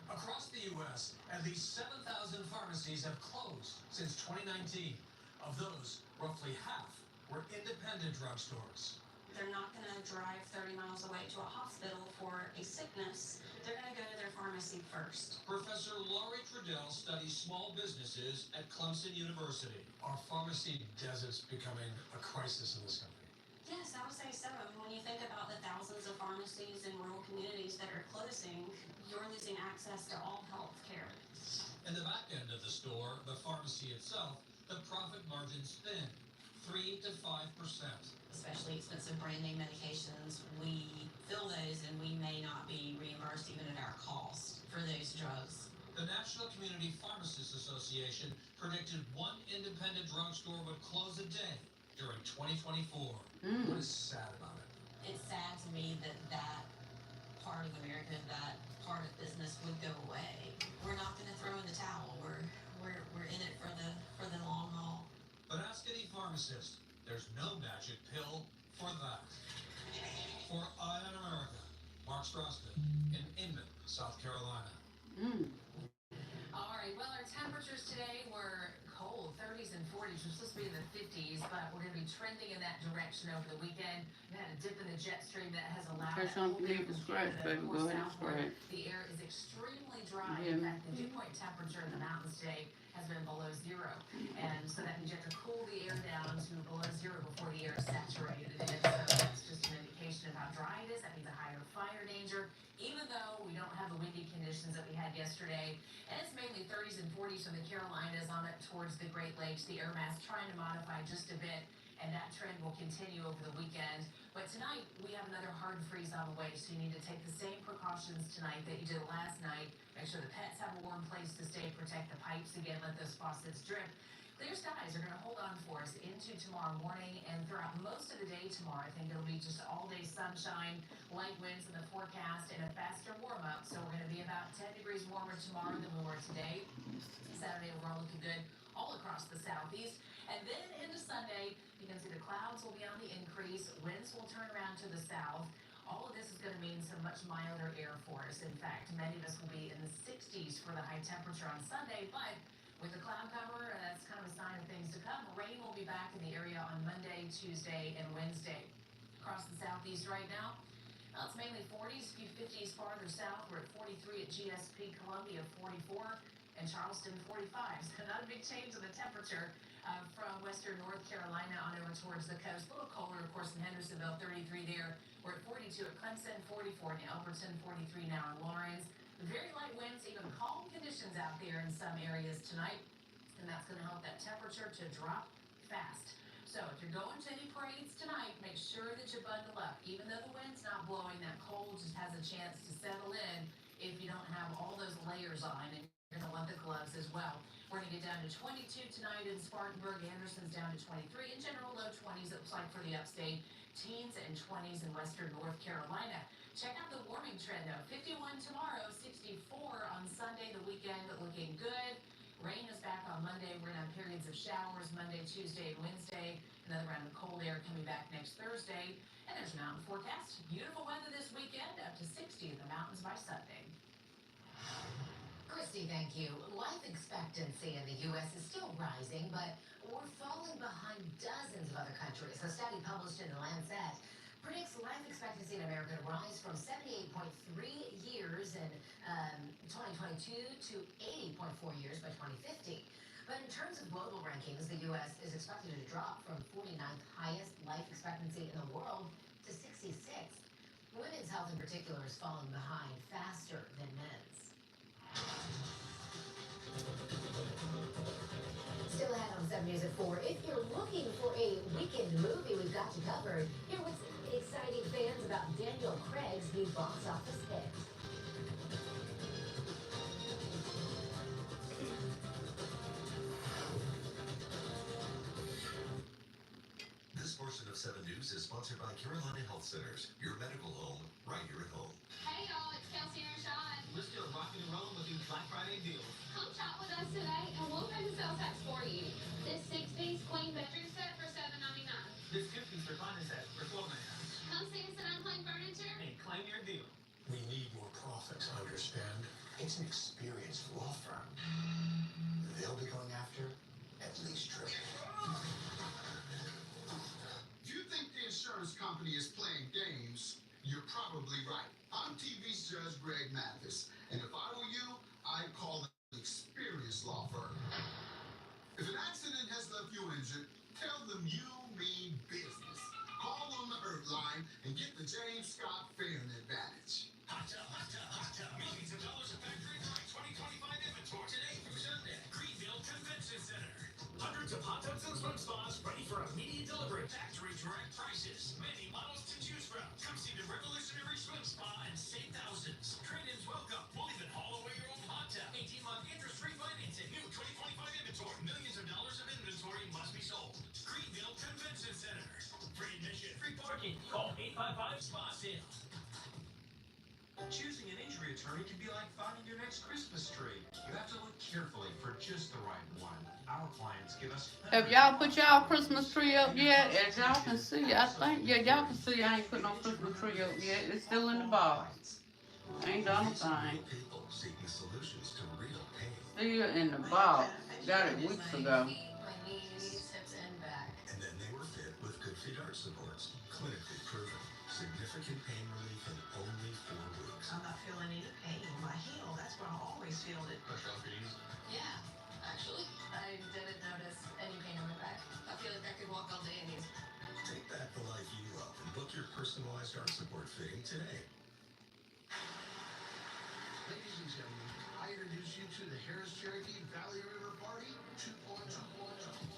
Across the U.S., at least 7,000 pharmacies have closed since 2019. Of those, roughly half were independent drugstores. They're not going to drive 30 miles away to a hospital for a sickness. They're going to go to their pharmacy first. Professor Laurie Trudell studies small businesses at Clemson University. Are pharmacy deserts becoming a crisis in this country? Yes, I would say so. When you think about the thousands of pharmacies in rural communities that are closing, you're losing access to all health care. In the back end of the store, the pharmacy itself, the profit margin's thin, 3 to 5%. Especially expensive brand name medications, we fill those and we may not be reimbursed even at our cost for those drugs. The National Community Pharmacists Association predicted one independent drugstore would close a day during 2024. What is sad about it? It's sad to me that that part of America, that part of business would go away. We're not going to throw in the towel. We're in it for the long haul. But ask any pharmacist, there's no magic pill for that. For Eye on America, Mark Stroston in Inman, South Carolina. All right, well, our temperatures today were cold, 30s and 40s. We're supposed to be in the 50s, but we're going to be trending in that direction over the weekend. We had a dip in the jet stream that has allowed Catch that on cold beneath air the from scratch, Canada baby. to Go pour ahead and southward. spray. The air is extremely dry. Yeah. In fact, the dew point temperature in the mountains today has been below zero. And so that means you have to cool the air down to below zero before the air is saturated. And so that's just an indication of how dry it is. That means a higher fire danger, even though we don't have the windy conditions that we had yesterday. And it's mainly 30s and 40s from the Carolinas on up towards the Great Lakes. The air mass trying to modify just a bit, and that trend will continue over the weekend. But tonight, we have another hard freeze on the way, so you need to take the same precautions tonight that you did last night. Make sure the pets have a warm place to stay, protect the pipes again, let those faucets drip. Clear skies are going to hold on for us into tomorrow morning and throughout most of the day tomorrow. I think it'll be just all-day sunshine, light winds in the forecast, and a faster warm-up. So we're going to be about 10 degrees warmer tomorrow than we were today. Saturday overall looking good all across the southeast. And then into Sunday, you can see the clouds will be on the increase. Winds will turn around to the south. All of this is going to mean some much milder air for us. In fact, many of us will be in the 60s for the high temperature on Sunday, but with the cloud cover, that's kind of a sign of things to come. Rain will be back in the area on Monday, Tuesday, and Wednesday. Across the southeast right now, it's mainly 40s, a few 50s farther south. We're at 43 at GSP, Columbia 44, and Charleston 45. So not a big change in the temperature from western North Carolina on over towards the coast. A little colder, of course, in Hendersonville, 33 there. We're at 42 at Clemson, 44 in Elberton, 43 now in Lawrence. Very light winds, even calm conditions out there in some areas tonight, and that's going to help that temperature to drop fast. So if you're going to any parades tonight, make sure that you bundle up. Even though the wind's not blowing, that cold just has a chance to settle in if you don't have all those layers on, and you're going to want the gloves as well. We're going to get down to 22 tonight in Spartanburg. Anderson's down to 23. In general, low 20s, it looks like for the upstate. Teens and 20s in western North Carolina. Check out the warming trend, though. 51 tomorrow, 64 on Sunday. The weekend looking good. Rain is back on Monday. We're going to have periods of showers Monday, Tuesday, and Wednesday. Another round of cold air coming back next Thursday. And there's a mountain forecast. Beautiful weather this weekend, up to 60 in the mountains by Sunday. Christy, thank you. Life expectancy in the U.S. is still rising, but we're falling behind dozens of other countries. A study published in The Lancet predicts life expectancy in America to rise from 78.3 years in 2022 to 80.4 years by 2050. But in terms of global rankings, the U.S. is expected to drop from 49th highest life expectancy in the world to 66th. Women's health in particular is falling behind faster than men's. Still ahead on 7 News at 4. If you're looking for a weekend movie, we've got you covered. Here with some exciting fans about Daniel Craig's new box office hit. This portion of 7 News is sponsored by Carolina Health Centers, your medical home, right here at home. Hey y'all, it's Kelsey and Rashad. We're still rocking and rolling with these Black Friday deals. Come shop with us today and we'll pay the sales tax for you. This 6-piece queen bedroom set for $7.99. This 2-piece recliner set for $12.99. Come see us at Unclaimed Furniture. And claim your deal. We need more profits, understand? It's an experienced law firm. They'll be going after at least triple. If you think the insurance company is playing games, you're probably right. I'm TV's Judge Greg Mathis, and if I were you, I'd call an experienced law firm. If an accident has left you injured, tell them you mean business. Call on the Earth line and get the James Scott Fairn advantage. Hot tub. Millions of dollars of factory direct 2025 inventory today through Sunday. Greenville Convention Center. Hundreds of hot tubs and swim spas ready for immediate delivery. Factory direct prices. Many models to choose from. Come see the revolutionary swim spa and save thousands. Trade-ins welcome. We'll even haul away your old hot tub. 18-month interest-free financing. New 2025 inventory. Millions of dollars of inventory must be sold. Greenville Convention Center. Free admission. Free parking. Call 855-SPA sale. Choosing an injury attorney can be like finding your next Christmas tree. You have to look carefully for just the right one. Our clients give us... Have y'all put y'all Christmas tree up yet? As y'all can see, I think, yeah, y'all can see I ain't put no Christmas tree up yet. It's still in the box. Ain't done a thing. People seeking solutions to real pain. Still in the box. Got it weeks ago. My knees, hips, and back. And then they were fit with Good Feet arch supports. Clinically proven. Significant pain relief in only 4 weeks. I'm not feeling any pain in my heel. That's where I always feel it. Yeah, actually, I didn't notice any pain in my back. I feel like I could walk all day in these. Take back the life you love and book your personalized arch support fitting today. Ladies and gentlemen, I introduce you to the Harris Cherokee Valley River Party 2.2,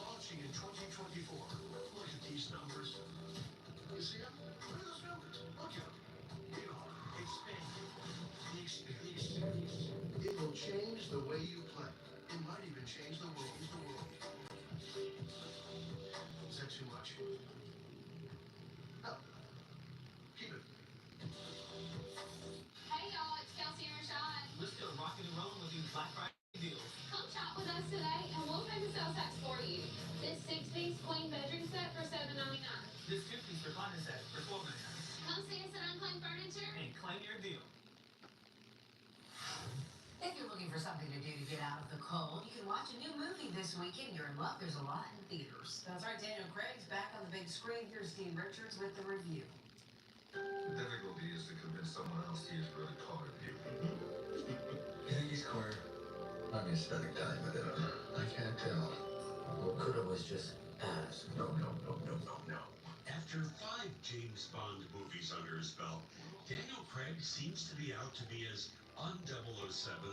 launching in 2024. Look at these numbers. You see them? Look at those numbers. Look at them. We are expanding the experience. It will change the way you play. It might even change the world. Is that too much? No. Keep it. Hey y'all, it's Kelsey and Rashad. We're still rocking and rolling with these Black Friday deals. Come shop with us today and we'll pay the sales tax for you. This 6-piece queen bedroom set for $7.99. This 2-piece recliner set for $12.99. Come see us at Unclaimed Furniture. And claim your deal. If you're looking for something to do to get out of the cold, you can watch a new movie this weekend. You're in luck. There's a lot in theaters. That's right. Daniel Craig's back on the big screen. Here's Dean Richards with the review. The difficulty is to convince someone else he is really caught in you. Yankee Square. I'm just spending time with him. I can't tell. Well, Kuda was just ass. No. After 5 James Bond movies under his belt, Daniel Craig seems to be out to be as un-007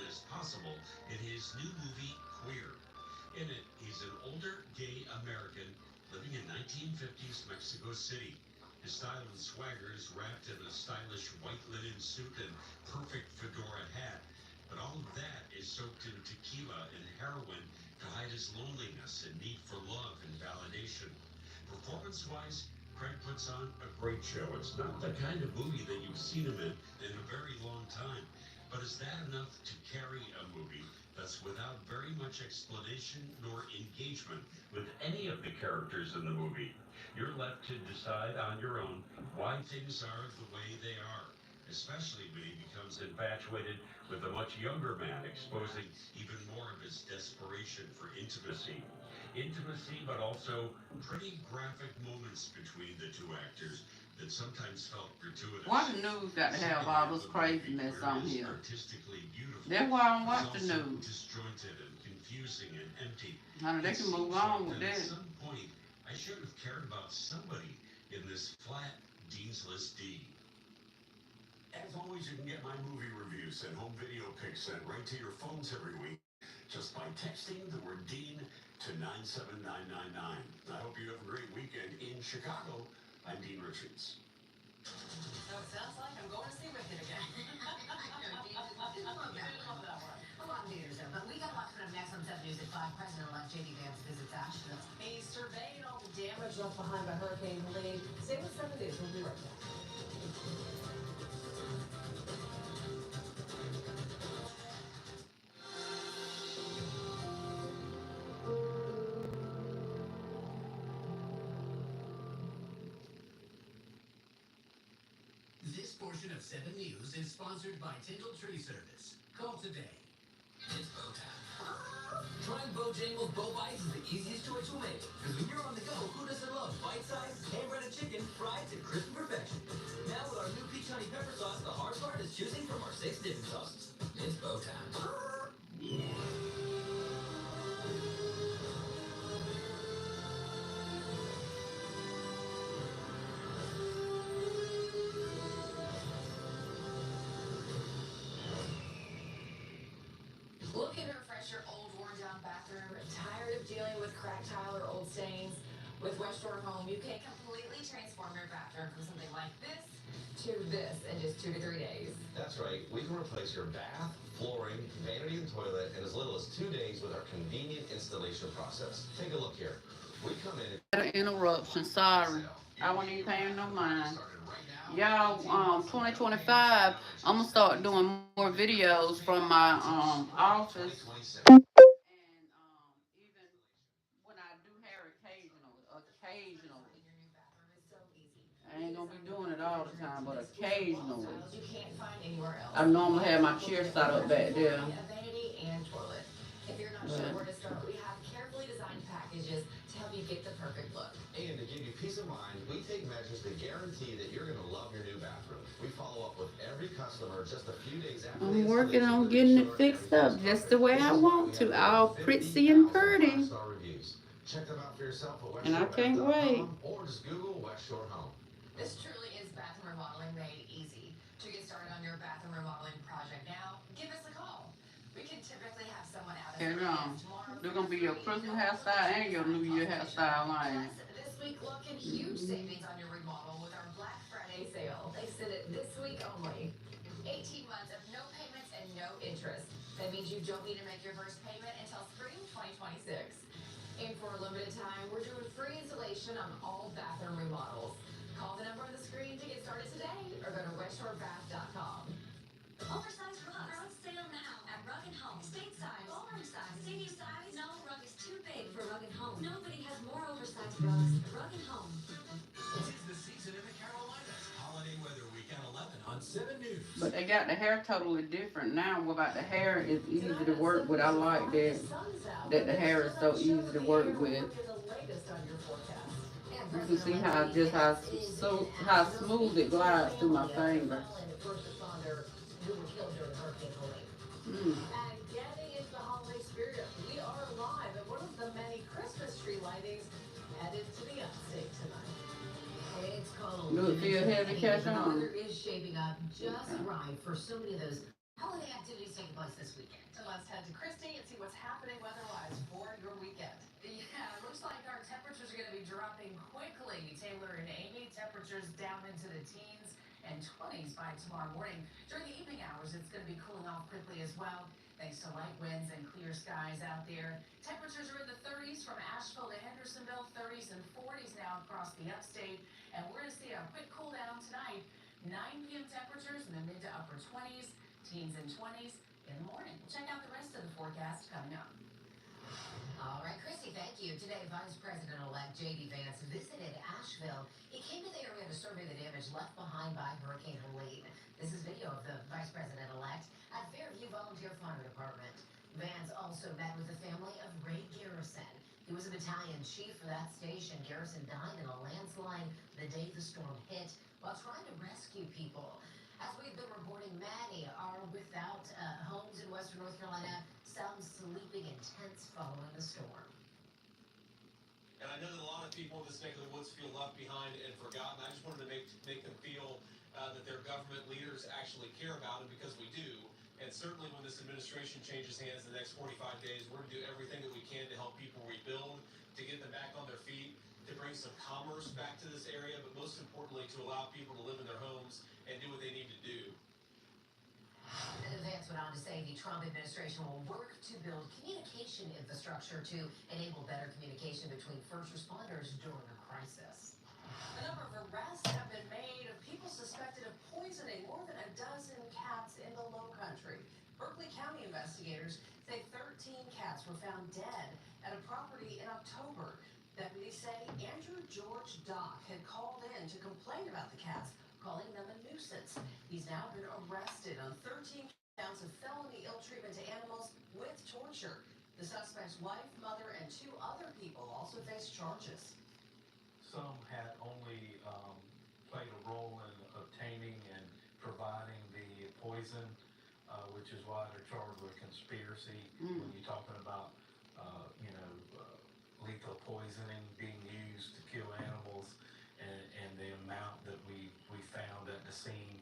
as possible in his new movie, Queer. In it, he's an older gay American living in 1950s Mexico City. His style and swagger is wrapped in a stylish white linen suit and perfect fedora hat. But all of that is soaked in tequila and heroin to hide his loneliness and need for love and validation. Performance-wise, Craig puts on a great show. It's not the kind of movie that you've seen him in a very long time. But is that enough to carry a movie that's without very much explanation nor engagement with any of the characters in the movie? You're left to decide on your own why things are the way they are, especially when he becomes infatuated with a much younger man, exposing even more of his desperation for intimacy. Intimacy, but also pretty graphic moments between the two actors that sometimes felt gratuitous. Why the news got to have all this craziness on here? Artistically beautiful. That's why I don't watch the It's also news. disjointed and confusing and empty. Honey, they It can move seems on like with At that. some point, I should have cared about somebody in this flat Dean's List D. As always, you can get my movie reviews and home video pics sent right to your phones every week just by texting the word Dean to 97999. I hope you have a great weekend in Chicago. I'm Dean Richards. So it sounds like I'm going to see Wicked again. I love that one. A lot of theaters though, but we got a lot coming up next on 7 News at 5. President-elect J.D. Vance visits Asheville. He surveyed all the damage left behind by Hurricane Helene. Stay with 7 News. We'll be right back. This portion of 7 News is sponsored by Tyndall Tree Service. Call today. It's bow time. Trying Bojangles Bow Bites is the easiest choice we'll make. Because when you're on the go, who doesn't love bite-sized, hand-breaded chicken fried to crisp perfection? Now with our new peach honey pepper sauce, the hard part is choosing from our 6 dipping sauces. It's bow time. cracked tile or old stains. With West Shore Home, you can completely transform your bathroom from something like this to this in just 2 to 3 days. That's right. We can replace your bath, flooring, vanity, and toilet in as little as 2 days with our convenient installation process. Take a look here. We come in. An interruption. Sorry, I wasn't even paying no mind. Y'all, 2025, I'm gonna start doing more videos from my office. I ain't gonna be doing it all the time, but occasionally. You can't find anywhere else. I normally have my chair set up back there. A vanity and toilet. If you're not sure where to start, we have carefully designed packages to help you get the perfect look. And to give you peace of mind, we take measures to guarantee that you're going to love your new bathroom. We follow up with every customer just a few days after. I'm working on getting it fixed up just the way I want to, all pretty and pretty. Check them out for yourself at And I can't wait. Or just Google West Shore Home. This truly is bathroom remodeling made easy. To get started on your bathroom remodeling project now, give us a call. We can typically have someone out And they're gonna be your Christmas hairstyle and your New Year hairstyle line. This week, look at huge savings on your remodel with our Black Friday sale. They said it this week only. 18 months of no payments and no interest. That means you don't need to make your first payment until spring 2026. And for a limited time, we're doing free installation on all bathroom remodels. Call the number on the screen to get started today or go to westshorebath.com. Oversized rug on sale now at Rug & Home. State size, ballroom size, city size. No rug is too big for Rug & Home. Nobody has more oversized rugs. Rug & Home. It's the season in the Carolinas. Holiday Weather Weekend 11 on 7 News. But they got the hair totally different now. About the hair is easy to work with. I like that the hair is so easy to work with. You can see how smooth it glides through my finger. And getting into the holiday spirit, we are live at one of the many Christmas tree lightings headed to the upstate tonight. It's cold. Do it feel heavy, catch The on? weather is shaping up just right for so many of those holiday activities taking place this weekend. So let's head to Christie and see what's happening weather-wise for your weekend. Yeah, looks like our temperatures are going to be dropping quickly. Taylor and Amy, temperatures down into the teens and 20s by tomorrow morning. During the evening hours, it's going to be cooling off quickly as well, thanks to light winds and clear skies out there. Temperatures are in the 30s from Asheville to Hendersonville, 30s and 40s now across the upstate. And we're going to see a quick cool down tonight. 9 p.m. temperatures in the mid to upper 20s, teens and 20s in the morning. We'll check out the rest of the forecast coming up. All right, Christy, thank you. Today, Vice President-elect J.D. Vance visited Asheville. He came to the area to survey the damage left behind by Hurricane Helene. This is video of the Vice President-elect at Fairview Volunteer Fire Department. Vance also met with the family of Ray Garrison. He was a battalion chief for that station. Garrison died in a landslide the day the storm hit while trying to rescue people. As we've been reporting, many are without homes in western North Carolina, some sleeping in tents following the storm. And I know that a lot of people in this neck of the woods feel left behind and forgotten. I just wanted to make them feel that their government leaders actually care about them, because we do. And certainly when this administration changes hands in the next 45 days, we're going to do everything that we can to help people rebuild, to get them back on their feet, to bring some commerce back to this area, but most importantly, to allow people to live in their homes and do what they need to do. And Vance went on to say the Trump administration will work to build communication infrastructure to enable better communication between first responders during a crisis. A number of arrests have been made of people suspected of poisoning more than a dozen cats in the Low Country. Berkeley County investigators say 13 cats were found dead at a property in October. Deputies say Andrew George Dock had called in to complain about the cats, calling them a nuisance. He's now been arrested on 13 counts of felony ill treatment to animals with torture. The suspect's wife, mother, and 2 other people also face charges. Some had only played a role in obtaining and providing the poison, which is why they're charged with conspiracy. When you're talking about, lethal poisoning being used to kill animals, and the amount that we found at the scene,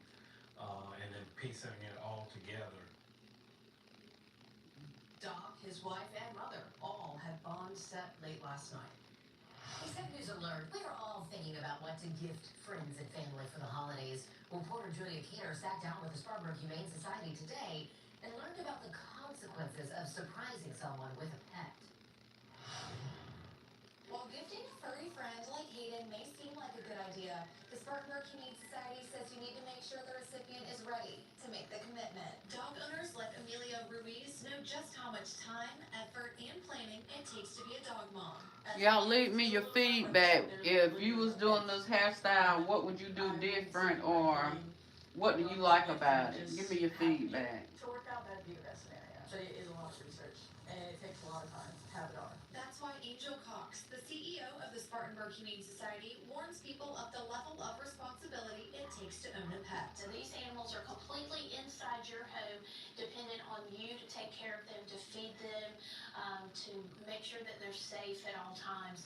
and then piecing it all together. Doc, his wife, and mother all had bond set late last night. Except news alert, we are all thinking about what to gift friends and family for the holidays. Reporter Julia Keener sat down with the Spartanburg Humane Society today and learned about the consequences of surprising someone with a pet. While gifting a furry friend like Hayden may seem like a good idea, the Spartanburg Humane Society says you need to make sure the recipient is ready to make the commitment. Dog owners like Amelia Ruiz know just how much time, effort, and planning it takes to be a dog mom. Y'all leave me your feedback. If you was doing this hairstyle, what would you do different, or what do you like about it? Give me your feedback. To work out, that'd be the best scenario. But it is a lot of research, and it takes a lot of time to have it on. That's why Angel Cox, the CEO of the Spartanburg Humane Society, warns people of the level of responsibility it takes to own a pet. So these animals are completely inside your home, dependent on you to take care of them, to feed them, to make sure that they're safe at all times.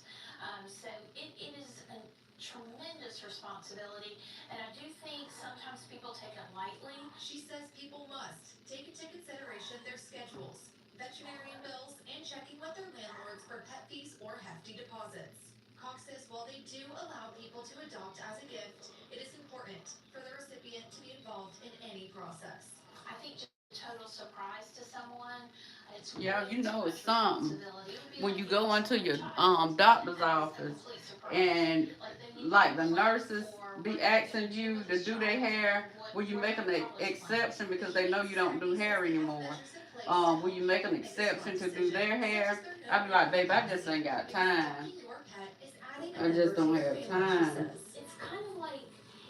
So it is a tremendous responsibility, and I do think sometimes people take it lightly. She says people must take into consideration their schedules, veterinarian bills, and checking with their landlords for pet fees or hefty deposits. Cox says while they do allow people to adopt as a gift, it is important for the recipient to be involved in any process. I think just a total surprise to someone, it's Yeah, really you know it's too much something. responsibility. It would be When like you giving go into someone your a child. doctor's That is a office complete surprise. and Like, they need like to the plan nurses for be what asking they you do to with do the their child, hair, will you make an exception because they know you don't do hair anymore? Will you make an exception to do their hair? I'd be like, babe, I just ain't got time. I just don't have time. It's kind of like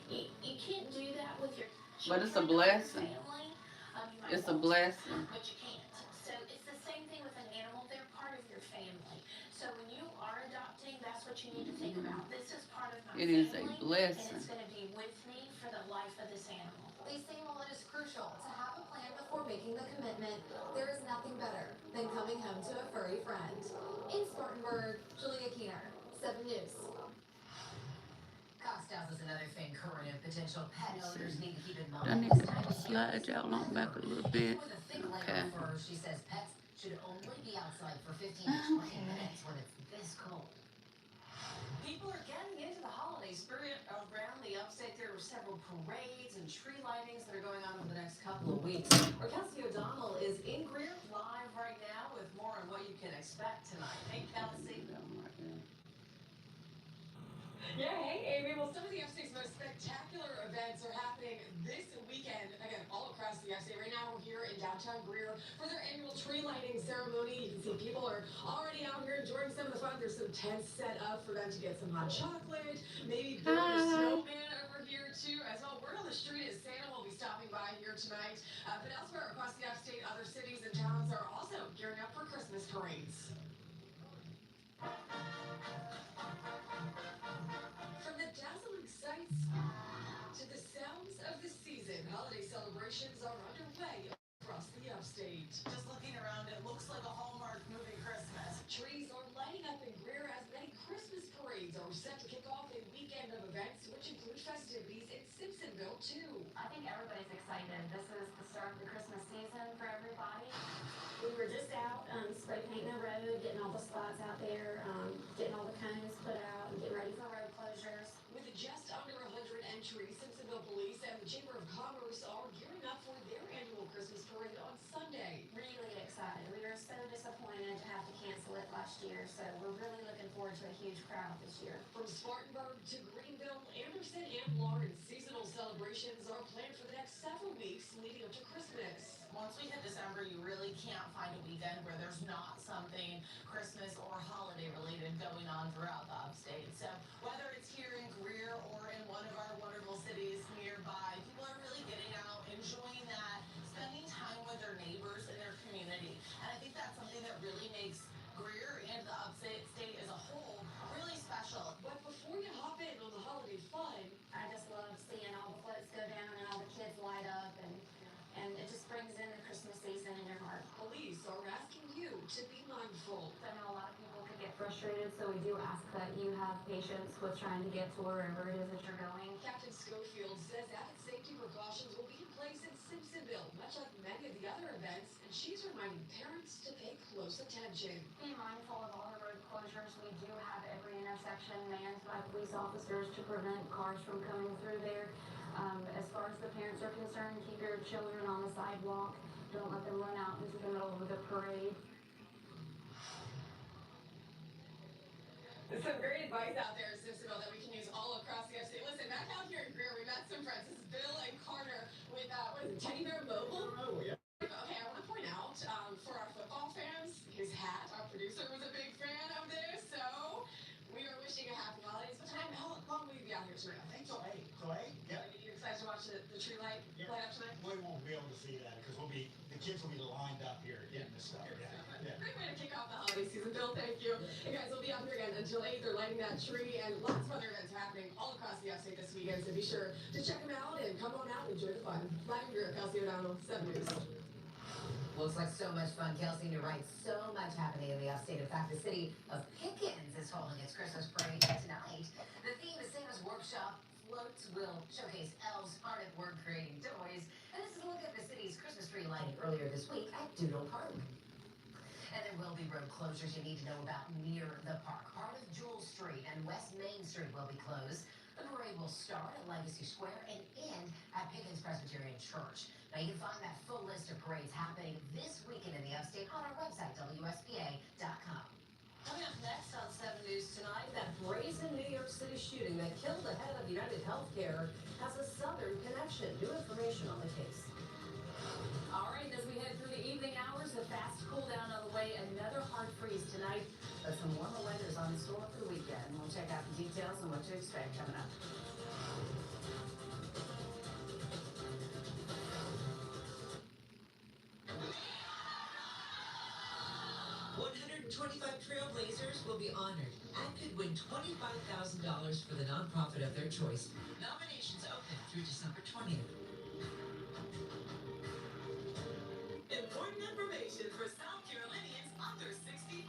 you can't do that with your But it's a children or your blessing. family. You might It's a want to, blessing. but you can't. So it's the same thing with an animal. They're part of your family. So when you are adopting, that's what you need to think about. This is part of my It family, is a and blessing. it's going to be with me for the life of this animal. They say while it is crucial to have a plan before making the commitment, there is nothing better than coming home to a furry friend. In Spartanburg, Julia Keener, 7 News. Cox tells us another thing current and potential pet owners need to keep in I mind need this time to of year. slide y'all on back a little bit. With a thick layer Okay. of fur, she says pets should only be outside for 15 to 20 minutes when it's this cold. People are getting into the holiday spirit around the upstate. There are several parades and tree lightings that are going on over the next couple of weeks. Our Kelsey O'Donnell is in Greer live right now with more on what you can expect tonight. Hey, Kelsey. Yeah, hey Amy. Well, some of the upstate's most spectacular events are happening this weekend, again, all across the upstate. Right now, we're here in downtown Greer for their annual tree lighting ceremony. You can see people are already out here enjoying some of the fun. There's some tents set up for them to get some hot chocolate, maybe build a snowman over here too as well. Word on the street is Santa will be stopping by here tonight. But elsewhere across the upstate, other cities and towns are also gearing up for Christmas parades. From the dazzling sights to the sounds of the season, holiday celebrations are underway across the upstate. Just looking around, it looks like a Hallmark movie Christmas. Trees are lighting up in Greer as many Christmas parades are set to kick off a weekend of events, which include festivities in Simpsonville too. I think everybody's excited. This is the start of the Christmas season for everybody. We were just out spray painting the road, getting all the spots out there, getting all the cones put out, and getting ready for road closures. With just under 100 entries, Simpsonville Police and the Chamber of Commerce are gearing up for their annual Christmas parade on Sunday. Really excited. We were so disappointed to have to cancel it last year, so we're really looking forward to a huge crowd this year. From Spartanburg to Greenville, Anderson, and Lawrence, seasonal celebrations are planned for the next several weeks leading up to Christmas. Once we hit December, you really can't find a weekend where there's not something Christmas or holiday related going on throughout the upstate. So whether it's here in Greer or in one of our wonderful cities nearby, people are really getting out, enjoying that, spending time with their neighbors in their community. And I think that's something that really makes Greer and the upstate as a whole really special. But before you hop in on the holiday fun, I just love seeing all the floats go down and all the kids light up, and it just brings in the Christmas season in your heart. police are asking you to be mindful. I know a lot of people could get frustrated, so we do ask that you have patience with trying to get to wherever it is that you're going. Captain Schofield says added safety precautions will be in place in Simpsonville, much like many of the other events, and she's reminding parents to pay close attention. Be mindful of all the road closures. We do have every intersection manned by police officers to prevent cars from coming through there. As far as the parents are concerned, keep your children on the sidewalk. Don't let them run out into the middle of the parade. Some great advice out there, Cicero, that we can use all across the FC. Listen, back out here in Greer, we met some friends. This is Bill and Carter with, what is it, Teddy Bear Mobile? Oh, yeah. Okay, I want to point out, for our football fans, his hat, our producer was a big fan of this, so we are wishing a happy holidays. But tonight, how long will you be out here tonight? I think Till 8. Yep. Are you excited to watch the tree light up tonight? We won't be able to see that because the kids will be lined up here getting this stuff. Yeah. Great way to kick off the holiday season, Bill. Thank you. And guys, we'll be out here again until 8. They're lighting that tree, and lots of other events happening all across the upstate this weekend. So be sure to check them out and come on out and enjoy the fun. Live in Greer, Kelsey O'Donnell, 7 News. Looks like so much fun, Kelsey, and you're right. So much happening in the upstate. In fact, the city of Pickens is holding its Christmas parade tonight. The theme is Santa's Workshop. Floats will showcase elves hard at work creating toys. And this is a look at the city's Christmas tree lighting earlier this week at Doodle Park. And there will be road closures you need to know about near the park. Part of Jewel Street and West Main Street will be closed. The parade will start at Legacy Square and end at Pickens Presbyterian Church. Now you can find that full list of parades happening this weekend in the upstate on our website, WSBA.com. Coming up next on 7 News Tonight, that brazen New York City shooting that killed the head of United Healthcare has a Southern connection. New information on the case. All right, as we head through the evening hours, the fast cool down on the way, another hard freeze tonight, but some warmer weather is on the store for the weekend. We'll check out the details on what to expect coming up. 125 Trailblazers will be honored and could win $25,000 for the nonprofit of their choice. Nominations open through December 20th. Important information for South Carolinians under 65.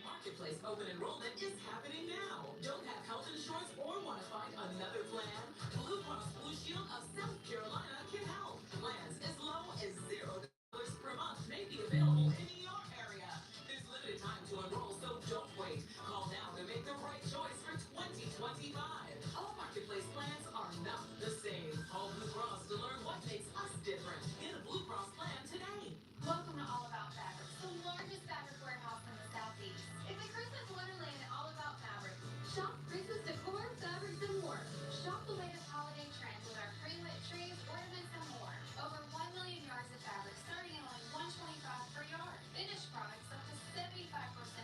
Marketplace open enrollment is happening now. Don't have health insurance or want to find another plan? Blue Cross Blue Shield of South Carolina can help. Plans as low as $0 per month may be available in your area. There's limited time to enroll, so don't wait. Call now to make the right choice for 2025. All Marketplace plans are not the same. Call Blue Cross to learn what makes us different. Get a Blue Cross plan today. Welcome to All About Fabrics, the largest fabric warehouse in the Southeast. It's a Christmas wonderland all about fabric. Shop Christmas decor, fabrics, and more. Shop the latest holiday trends with our pre-lit trees, ornaments, and more. Over 1 million yards of fabric starting at only $125 per yard. Finished products up to 75%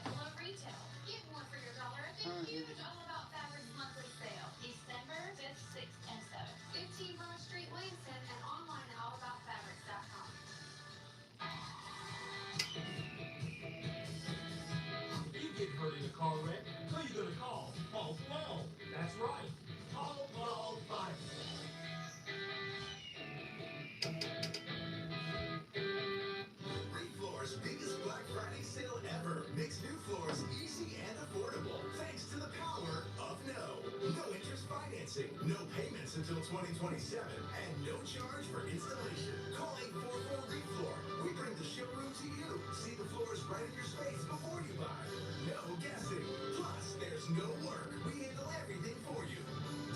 below retail. Get more for your dollar at the huge All About Fabrics monthly sale. December 5th, 6th, and 7th. 15 Broad Street, Langston, and online at allaboutfabrics.com. You get hurt in a car wreck, who you gonna call? Paul Flow. That's right. Paul Flow Bike. Refloor's biggest Black Friday sale ever makes new floors easy and affordable thanks to the power of no. No interest financing, no payments until 2027, and no charge for installation. Call 844 Refloor. We bring the showroom to you. See the floors right in your space before you buy. No guessing. Plus, there's no work. We handle everything for you.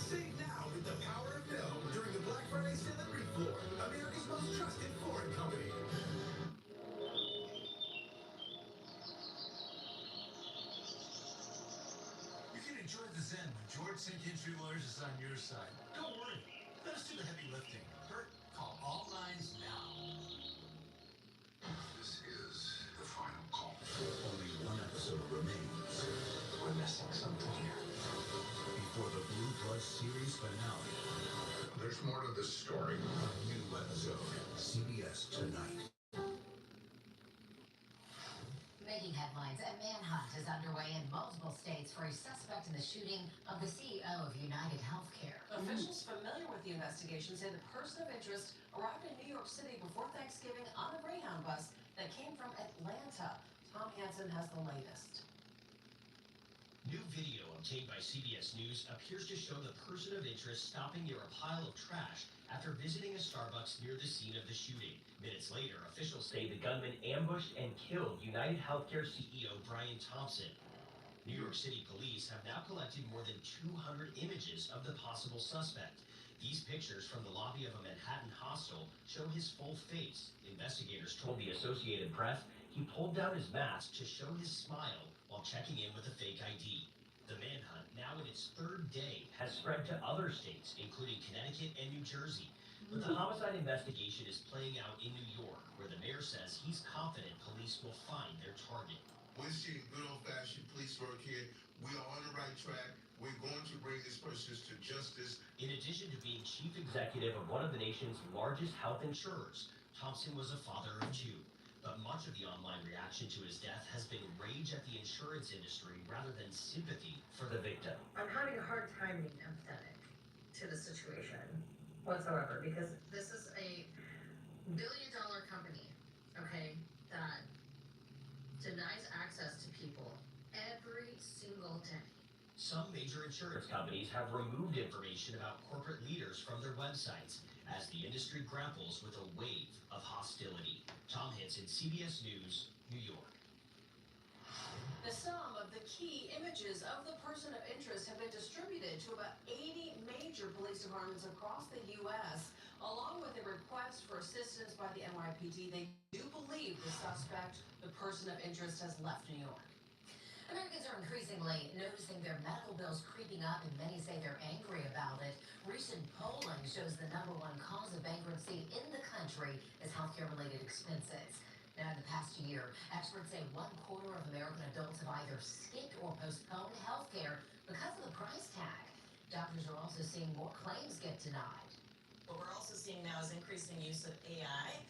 Save now with the power of no during the Black Friday sale at Refloor, America's most trusted flooring company. You can enjoy the zen when George St. Kinsey Lawyers is on your side. Don't worry. Let us do the heavy lifting. Bert, call all lines now. This is the final call. Only one episode remains. We're missing something here. Before the Blue Plus series finale. There's more to this story. A new episode. CBS tonight. Making headlines, a manhunt is underway in multiple states for a suspect in the shooting of the CEO of United Healthcare. Officials familiar with the investigation say the person of interest arrived in New York City before Thanksgiving on a Greyhound bus that came from Atlanta. Tom Hansen has the latest. New video obtained by CBS News appears to show the person of interest stopping near a pile of trash after visiting a Starbucks near the scene of the shooting. Minutes later, officials say the gunman ambushed and killed United Healthcare CEO Brian Thompson. New York City police have now collected more than 200 images of the possible suspect. These pictures from the lobby of a Manhattan hostel show his full face. Investigators told the Associated Press he pulled down his mask to show his smile while checking in with a fake ID. The manhunt, now in its third day, has spread to other states, including Connecticut and New Jersey. But the homicide investigation is playing out in New York, where the mayor says he's confident police will find their target. We're seeing good old-fashioned police work here. We are on the right track. We're going to bring these persons to justice. In addition to being chief executive of one of the nation's largest health insurers, Thompson was a father of two. But much of the online reaction to his death has been rage at the insurance industry rather than sympathy for the victim. I'm having a hard time being empathetic to the situation whatsoever, because this is a billion-dollar company, okay, that denies access to people every single day. Some major insurance companies have removed information about corporate leaders from their websites as the industry grapples with a wave of hostility. Tom Hansen, CBS News, New York. Now, some of the key images of the person of interest have been distributed to about 80 major police departments across the U.S., along with a request for assistance by the NYPD. They do believe the suspect, the person of interest, has left New York. Americans are increasingly noticing their medical bills creeping up, and many say they're angry about it. Recent polling shows the #1 cause of bankruptcy in the country is healthcare-related expenses. Now, in the past year, experts say 1/4 of American adults have either skipped or postponed healthcare because of the price tag. Doctors are also seeing more claims get denied. What we're also seeing now is increasing use of AI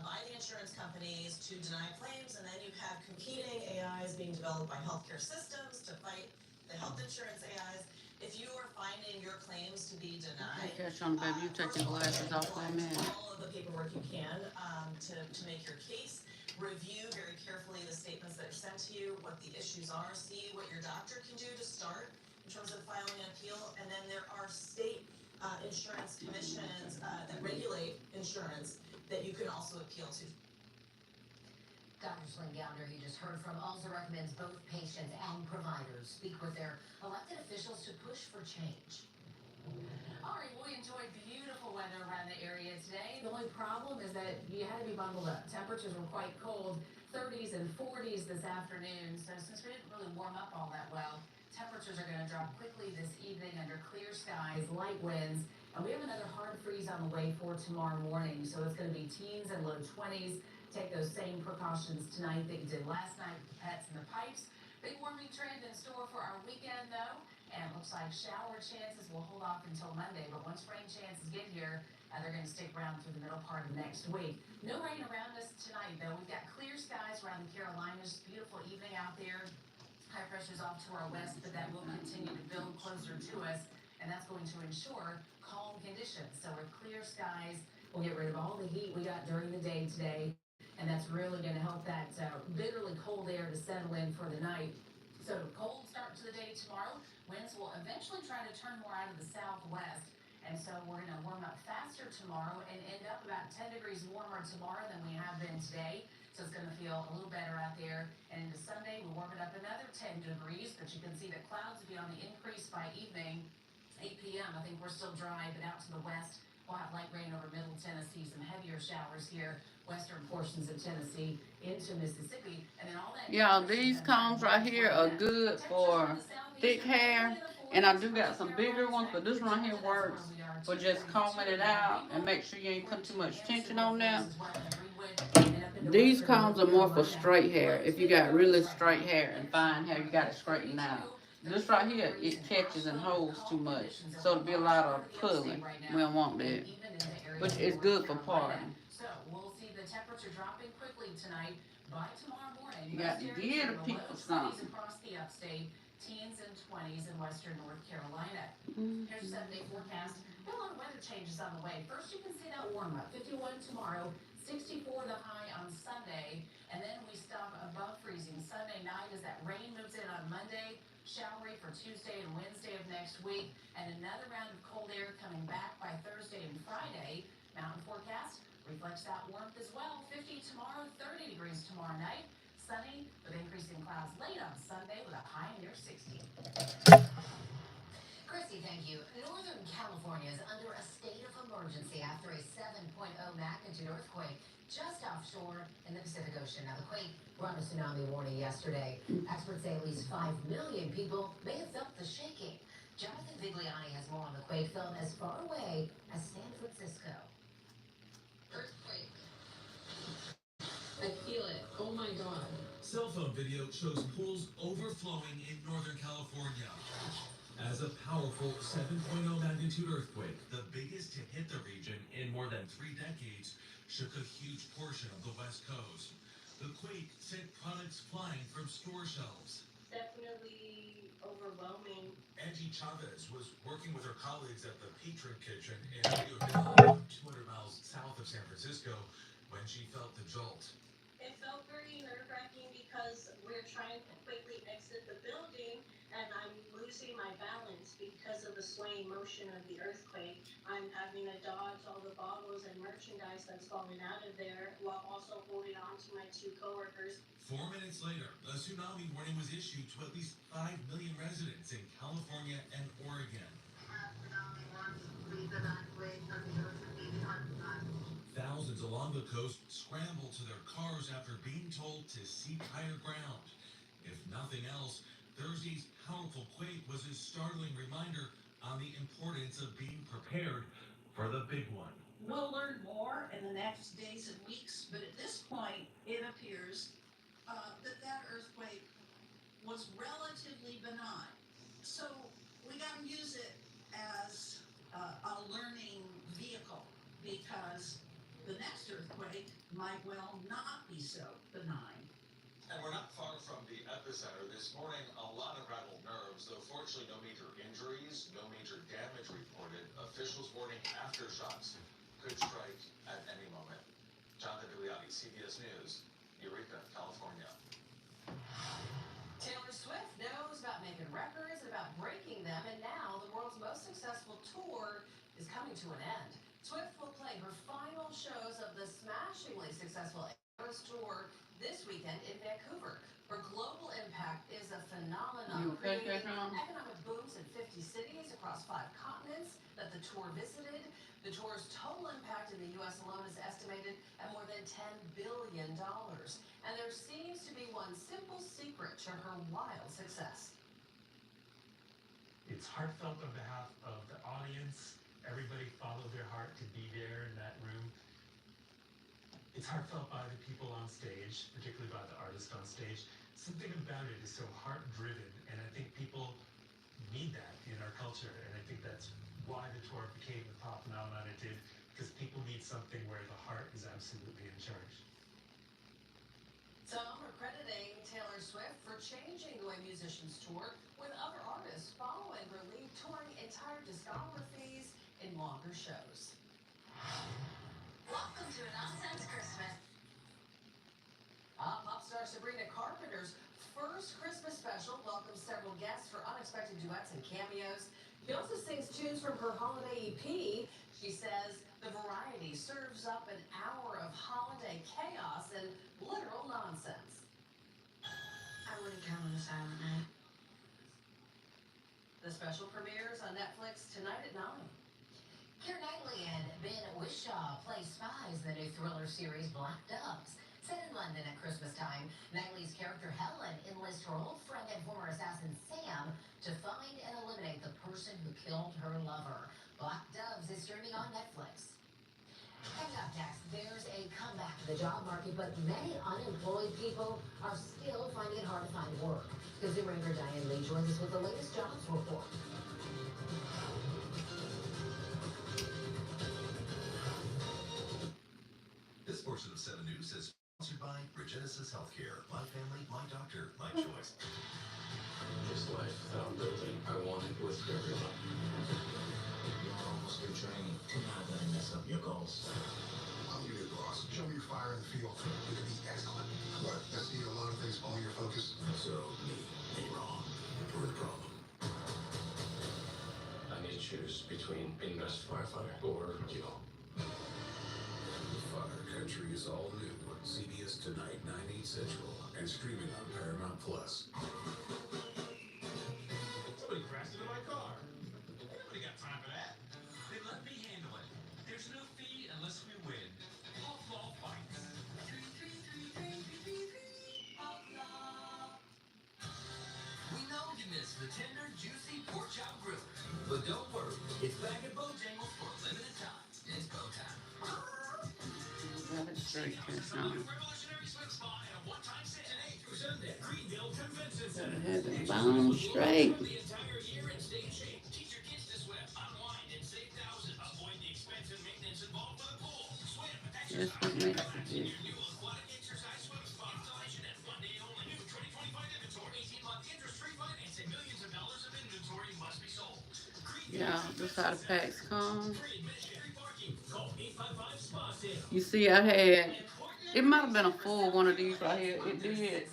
by the insurance companies to deny claims, and then you have competing AIs being developed by healthcare systems to fight the health insurance AIs. If you are finding your claims to be denied, Catch on, baby. You take your glasses off for a minute. all of the paperwork you can to make your case. Review very carefully the statements that are sent to you, what the issues are, see what your doctor can do to start in terms of filing an appeal, and then there are state insurance commissions that regulate insurance that you can also appeal to. Dr. Sling Gounder, you just heard from, also recommends both patients and providers speak with their elected officials to push for change. All right, we enjoyed beautiful weather around the area today. The only problem is that you had to be bundled up. Temperatures were quite cold, 30s and 40s this afternoon. So since we didn't really warm up all that well, temperatures are going to drop quickly this evening under clear skies, light winds. And we have another hard freeze on the way for tomorrow morning. So it's going to be teens and low 20s. Take those same precautions tonight that you did last night with the pets and the pipes. Big warming trend in store for our weekend, though. And it looks like shower chances will hold off until Monday. But once rain chances get here, they're going to stick around through the middle part of next week. No rain around us tonight, though. We've got clear skies around the Carolinas. Beautiful evening out there. High pressure's off to our west, but that will continue to build closer to us. And that's going to ensure calm conditions. So with clear skies, we'll get rid of all the heat we got during the day today. And that's really going to help that bitterly cold air to settle in for the night. So cold start to the day tomorrow. Winds will eventually try to turn more out of the southwest. And so we're going to warm up faster tomorrow and end up about 10 degrees warmer tomorrow than we have been today. So it's going to feel a little better out there. And into Sunday, we warm it up another 10 degrees. But you can see that clouds will be on the increase by evening, 8 p.m. I think we're still dry, but out to the west, we'll have light rain over middle Tennessee, some heavier showers here, western portions of Tennessee into Mississippi, and then all that. Yeah, these combs right here are good for thick hair, and I do got some bigger ones, but this one right here works for just combing it out and make sure you ain't put too much tension on them. These combs are more for straight hair. If you got really straight hair and fine hair, you got to straighten out. This right here, it catches and holds too much, so it'll be a lot of pulling. We don't want that, which is good for parting. So we'll see the temperature dropping quickly tonight. By tomorrow morning, You got to give the people something. across the upstate, teens and 20s in western North Carolina. Here's a 7-day forecast. Got a lot of weather changes on the way. First, you can see that warm up. 51 tomorrow, 64 the high on Sunday, and then we stop above freezing Sunday night as that rain moves in on Monday. Showery for Tuesday and Wednesday of next week, and another round of cold air coming back by Thursday and Friday. Mountain forecast reflects that warmth as well. 50 tomorrow, 30 degrees tomorrow night, sunny with increasing clouds late on Sunday with a high near 60. Christy, thank you. Northern California is under a state of emergency after a 7.0 magnitude earthquake just offshore in the Pacific Ocean. Now, the quake brought a tsunami warning yesterday. Experts say at least 5 million people may have felt the shaking. Jonathan Vigliani has more on the quake felt as far away as San Francisco. Earthquake. I feel it. Oh my God. Cell phone video shows pools overflowing in Northern California as a powerful 7.0 magnitude earthquake, the biggest to hit the region in more than 3 decades, shook a huge portion of the West Coast. The quake sent products flying from store shelves. Definitely overwhelming. Angie Chavez was working with her colleagues at the Petrin Kitchen in Rio Dell, 200 miles south of San Francisco, when she felt the jolt. It felt very nerve-wracking because we're trying to quickly exit the building and I'm losing my balance because of the swaying motion of the earthquake. I'm having to dodge all the bottles and merchandise that's falling out of there while also holding on to my 2 coworkers. 4 minutes later, a tsunami warning was issued to at least 5 million residents in California and Oregon. Thousands along the coast scrambled to their cars after being told to seek higher ground. If nothing else, Thursday's powerful quake was a startling reminder on the importance of being prepared for the big one. We'll learn more in the next days and weeks, but at this point, it appears that earthquake was relatively benign. So we got to use it as a learning vehicle because the next earthquake might well not be so benign. And we're not far from the epicenter. This morning, a lot of rattled nerves, though fortunately no major injuries, no major damage reported. Officials warning aftershocks could strike at any moment. Jonathan Vigliani, CBS News, Eureka, California. Taylor Swift knows about making records and about breaking them, and now the world's most successful tour is coming to an end. Swift will play her final shows of the smashingly successful Eras Tour this weekend in Vancouver. Her global impact is a phenomenon, creating economic booms in 50 cities across 5 continents that the tour visited. The tour's total impact in the U.S. alone is estimated at more than $10 billion. And there seems to be one simple secret to her wild success. It's heartfelt on behalf of the audience. Everybody followed their heart to be there in that room. It's heartfelt by the people on stage, particularly by the artist on stage. Something about it is so heart-driven, and I think people need that in our culture, and I think that's why the tour became the pop phenomenon it did, because people need something where the heart is absolutely in charge. Some are crediting Taylor Swift for changing the way musicians tour, with other artists following her lead, touring entire discographies in longer shows. Welcome to a Nonsense Christmas. Pop star Sabrina Carpenter's first Christmas special welcomes several guests for unexpected duets and cameos. She also sings tunes from her holiday EP. She says the variety serves up an hour of holiday chaos and literal nonsense. I wouldn't count on a silent night. The special premieres on Netflix tonight at 9. Keira Knightley and Ben Whishaw play spies in the new thriller series Black Doves. Set in London at Christmas time, Knightley's character Helen enlists her old friend and former assassin Sam to find and eliminate the person who killed her lover. Black Doves is streaming on Netflix. Coming up next, there's a comeback to the job market, but many unemployed people are still finding it hard to find work. Consumer anchor Diane Lee joins us with the latest jobs report. This portion of 7 News is sponsored by Regenesis Healthcare. My family, my doctor, my choice. This life that I'm building, I want it with everyone. You're almost through training. You're not gonna mess up your goals. I'm your new boss. Show me your fire in the field. You're gonna be excellent. But I see a lot of things pulling your focus. So, me, ain't wrong. We're the problem. I need to choose between being best firefighter or you. Fire Country is all new. CBS tonight, 9/8 Central. and streaming on Paramount Plus. Somebody crashed into my car. Nobody got time for that. Then let me handle it. There's no fee unless we win. Outlaw fights. We know you miss the tender, juicy pork chop grill. But don't worry, it's back at Bojangles for a limited time. It's go time. That's straight on. Gotta have it bone straight. That's what makes it good. Yeah, this how the packs come. You see, I had, it might have been a full one of these right here. It did.